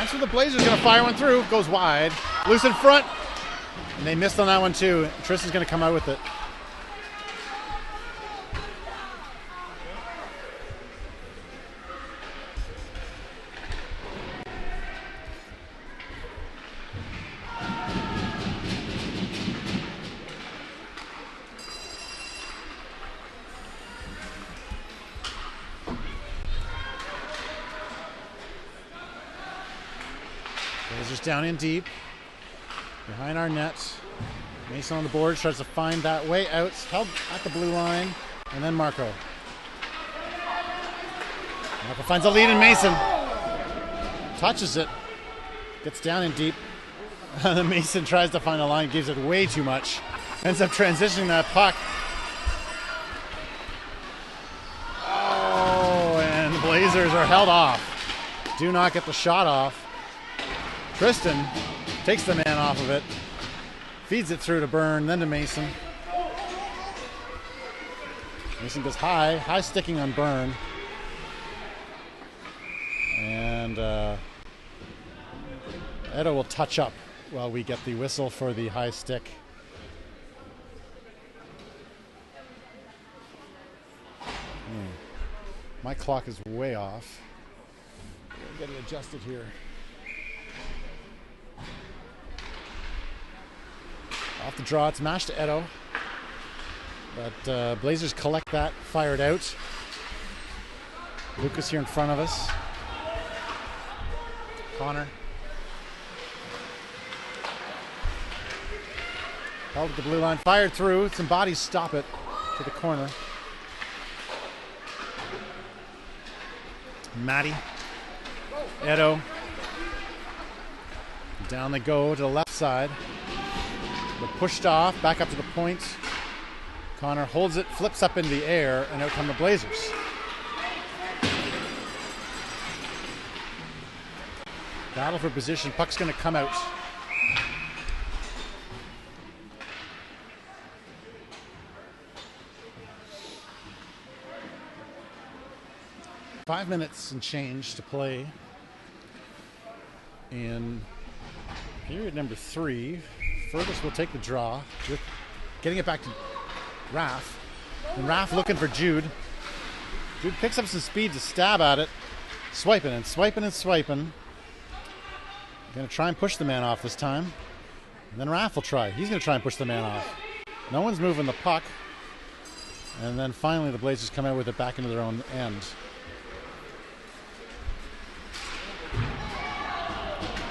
[SPEAKER 1] That's where the Blazers going to fire one through. Goes wide. Loose in front. And they missed on that one too. Tristan's going to come out with it. Blazers down in deep. Behind our net. Mason on the board, tries to find that way out. Held at the blue line. And then Marco. Marco finds a lead in Mason. Touches it. Gets down in deep. And then Mason tries to find a line. Gives it way too much. Ends up transitioning that puck. Oh, and the Blazers are held off. Do not get the shot off. Tristan takes the man off of it. Feeds it through to Byrne, then to Mason. Mason goes high sticking on Byrne. And Edo will touch up while we get the whistle for the high stick. My clock is way off. Get it adjusted here. Off the draw, it's mashed to Edo. But Blazers collect that, fire it out. Lucas here in front of us. Connor. Held at the blue line, fired through. Some bodies stop it to the corner. Matty. Edo. Down they go to the left side. They're pushed off, back up to the point. Connor holds it, flips up in the air, and out come the Blazers. Battle for position. Puck's going to come out. Five minutes and change to play in period number 3. Fergus will take the draw, getting it back to Raff. And Raff looking for Jude. Jude picks up some speed to stab at it. Swiping and swiping and swiping. Going to try and push the man off this time. And then Raff will try. He's going to try and push the man off. No one's moving the puck. And then finally the Blazers come out with it back into their own end.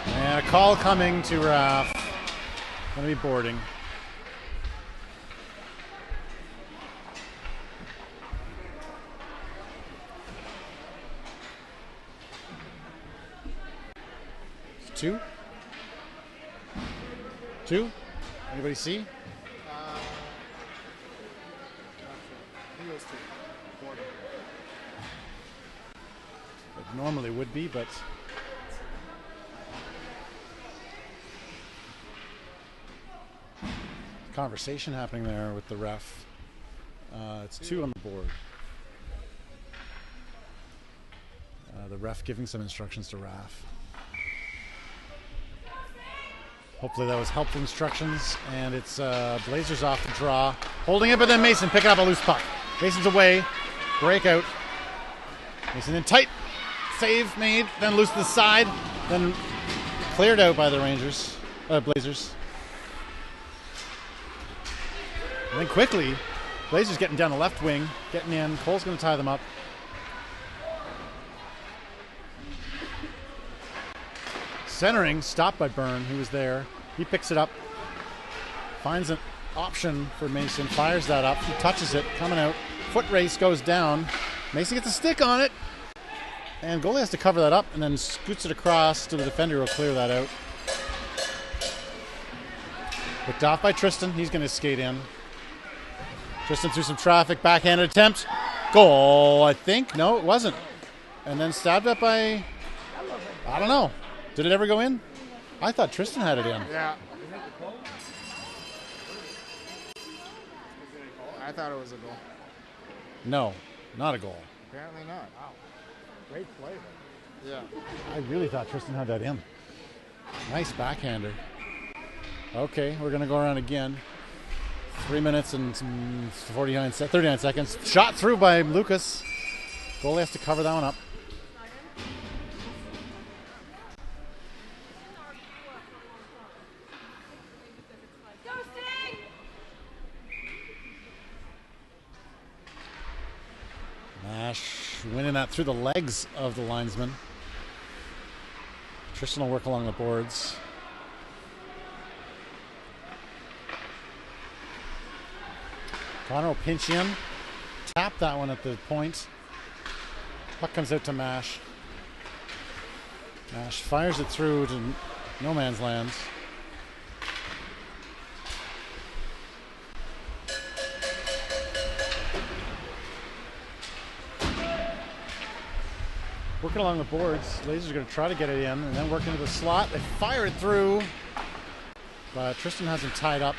[SPEAKER 1] And a call coming to Raff. Going to be boarding. It's 2. Anybody see?
[SPEAKER 5] I think it was 2. Boarding.
[SPEAKER 1] It normally would be, but conversation happening there with the ref. It's 2 on the board. The ref giving some instructions to Raff. Hopefully that was helpful instructions. And it's Blazers off the draw. Holding it, but then Mason picking up a loose puck. Mason's away. Breakout. Mason in tight. Save made. Then loose to the side. Then cleared out by the Blazers. And then quickly, Blazers getting down the left wing, getting in. Cole's going to tie them up. Centering, stopped by Byrne, who was there. He picks it up, finds an option for Mason, fires that up. He touches it, coming out. Foot race goes down. Mason gets a stick on it. And goalie has to cover that up and then scoots it across to the defender who will clear that out. Picked off by Tristan. He's going to skate in. Tristan through some traffic, backhanded attempt. Goal, I think. No, it wasn't. And then stabbed up by, I don't know. Did it ever go in? I thought Tristan had it in.
[SPEAKER 5] Yeah. I thought it was a goal.
[SPEAKER 1] No, not a goal.
[SPEAKER 5] Apparently not. Wow. Great play. Yeah.
[SPEAKER 1] I really thought Tristan had that in. Nice backhander. Okay, we're going to go around again. 3 minutes and 39 seconds. Shot through by Lucas. Goalie has to cover that one up. Nash winning that through the legs of the linesman. Tristan will work along the boards. Connor will pinch in. Tap that one at the point. Puck comes out to Mash. Mash fires it through to no man's land. Working along the boards. Blazers are going to try to get it in and then work into the slot. They fire it through, but Tristan has him tied up.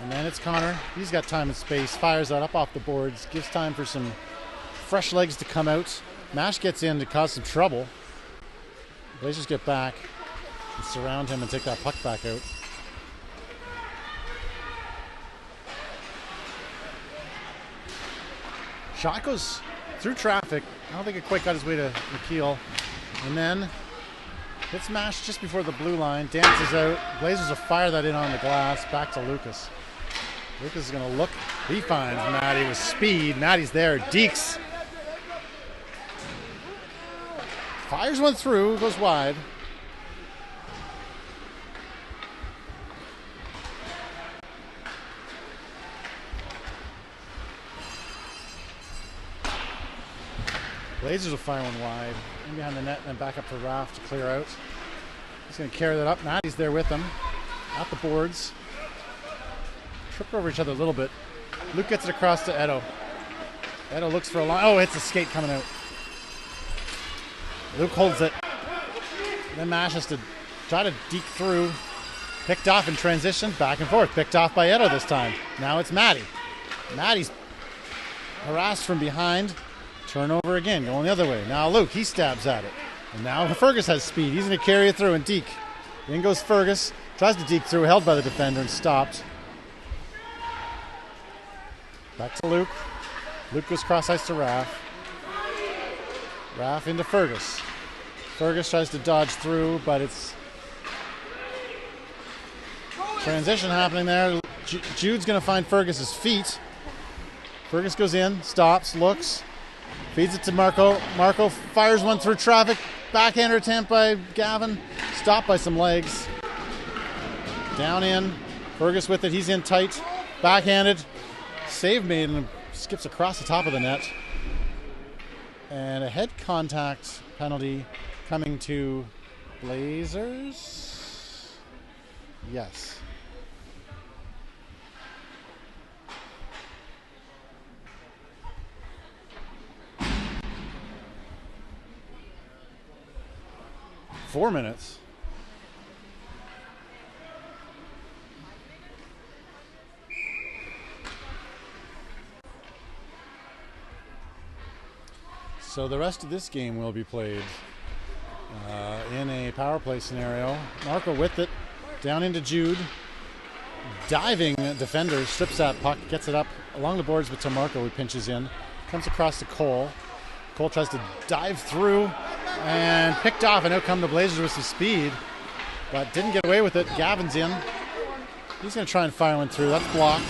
[SPEAKER 1] And then it's Connor. He's got time and space. Fires that up off the boards. Gives time for some fresh legs to come out. Mash gets in to cause some trouble. Blazers get back and surround him and take that puck back out. Shot goes through traffic. I don't think it quite got his way to McKeel. And then hits Mash just before the blue line. Dances out. Blazers will fire that in on the glass. Back to Lucas. Lucas is going to look. He finds Matty with speed. Matty's there. Deeks fires one through. Goes wide. Blazers will fire one wide. In behind the net and then back up to Raff to clear out. He's going to carry that up. Matty's there with him. At the boards. Trip over each other a little bit. Luke gets it across to Edo. Edo looks for a line. Oh, it's a skate coming out. Luke holds it. Then Mash has to try to deke through. Picked off in transition. Back and forth. Picked off by Edo this time. Now it's Matty. Matty's harassed from behind. Turnover again. Going the other way. Now Luke. He stabs at it. And now Fergus has speed. He's going to carry it through and deke. In goes Fergus. Tries to deke through. Held by the defender and stopped. Back to Luke. Luke goes cross ice to Raff. Raff into Fergus. Fergus tries to dodge through, but it's transition happening there. Jude's going to find Fergus's feet. Fergus goes in, stops, looks, feeds it to Marco. Marco fires one through traffic. Backhander attempt by Gavin. Stopped by some legs. Down in. Fergus with it. He's in tight. Backhanded. Save made and skips across the top of the net. And a head contact penalty coming to Blazers. Yes. Four minutes. So the rest of this game will be played in a power play scenario. Marco with it, down into Jude. Diving defender, strips that puck, gets it up along the boards with Marco, who pinches in. Comes across to Cole. Cole tries to dive through and picked off, and out come the Blazers with some speed, but didn't get away with it. Gavin's in. He's going to try and fire one through. That's blocked.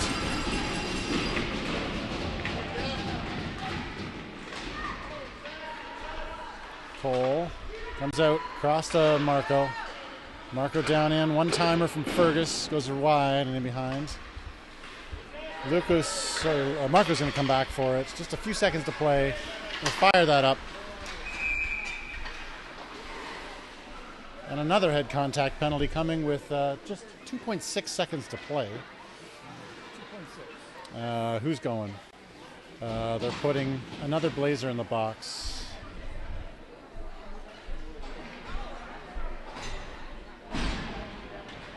[SPEAKER 1] Cole comes out, cross to Marco. Marco down in, one-timer from Fergus, goes wide and in behind. Marco's going to come back for it. Just a few seconds to play. We'll fire that up. And another head contact penalty coming with just 2.6 seconds to play. 2.6. Who's going? They're putting another Blazer in the box.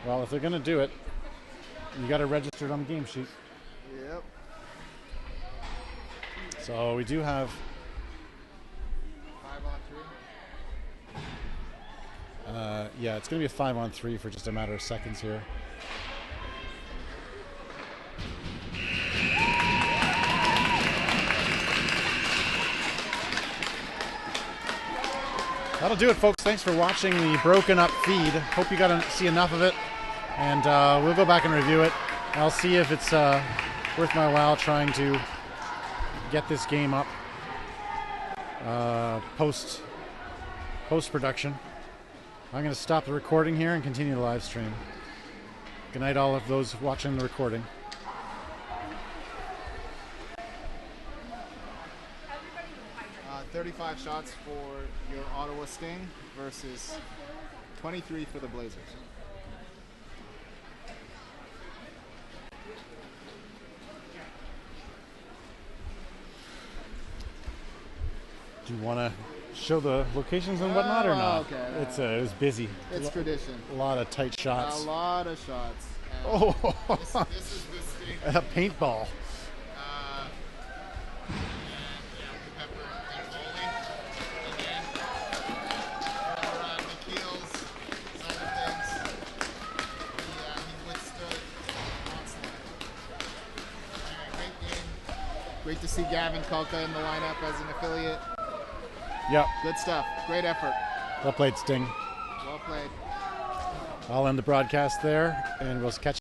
[SPEAKER 1] Well, if they're going to do it, you got to register it on the game sheet.
[SPEAKER 5] Yep.
[SPEAKER 1] So we do have
[SPEAKER 5] 5-on-5.
[SPEAKER 1] Yeah, it's going to be a 5-on-3 for just a matter of seconds here. That'll do it, folks. Thanks for watching the broken up feed. Hope you got to see enough of it. And we'll go back and review it. I'll see if it's worth my while trying to get this game up post-production. I'm going to stop the recording here and continue the live stream. Good night, all of those watching the recording.
[SPEAKER 5] 35 shots for your Ottawa Sting versus 23 for the Blazers.
[SPEAKER 1] Do you want to show the locations and whatnot or not?
[SPEAKER 5] Okay.
[SPEAKER 1] It was busy.
[SPEAKER 5] It's tradition.
[SPEAKER 1] A lot of tight shots.
[SPEAKER 5] A lot of shots.
[SPEAKER 1] Oh,
[SPEAKER 5] This is the Sting.
[SPEAKER 1] a paintball.
[SPEAKER 5] Great to see Gavin Kulka in the lineup as an affiliate.
[SPEAKER 1] Yep.
[SPEAKER 5] Good stuff. Great effort.
[SPEAKER 1] Well played, Sting.
[SPEAKER 5] Well played.
[SPEAKER 1] I'll end the broadcast there, and we'll catch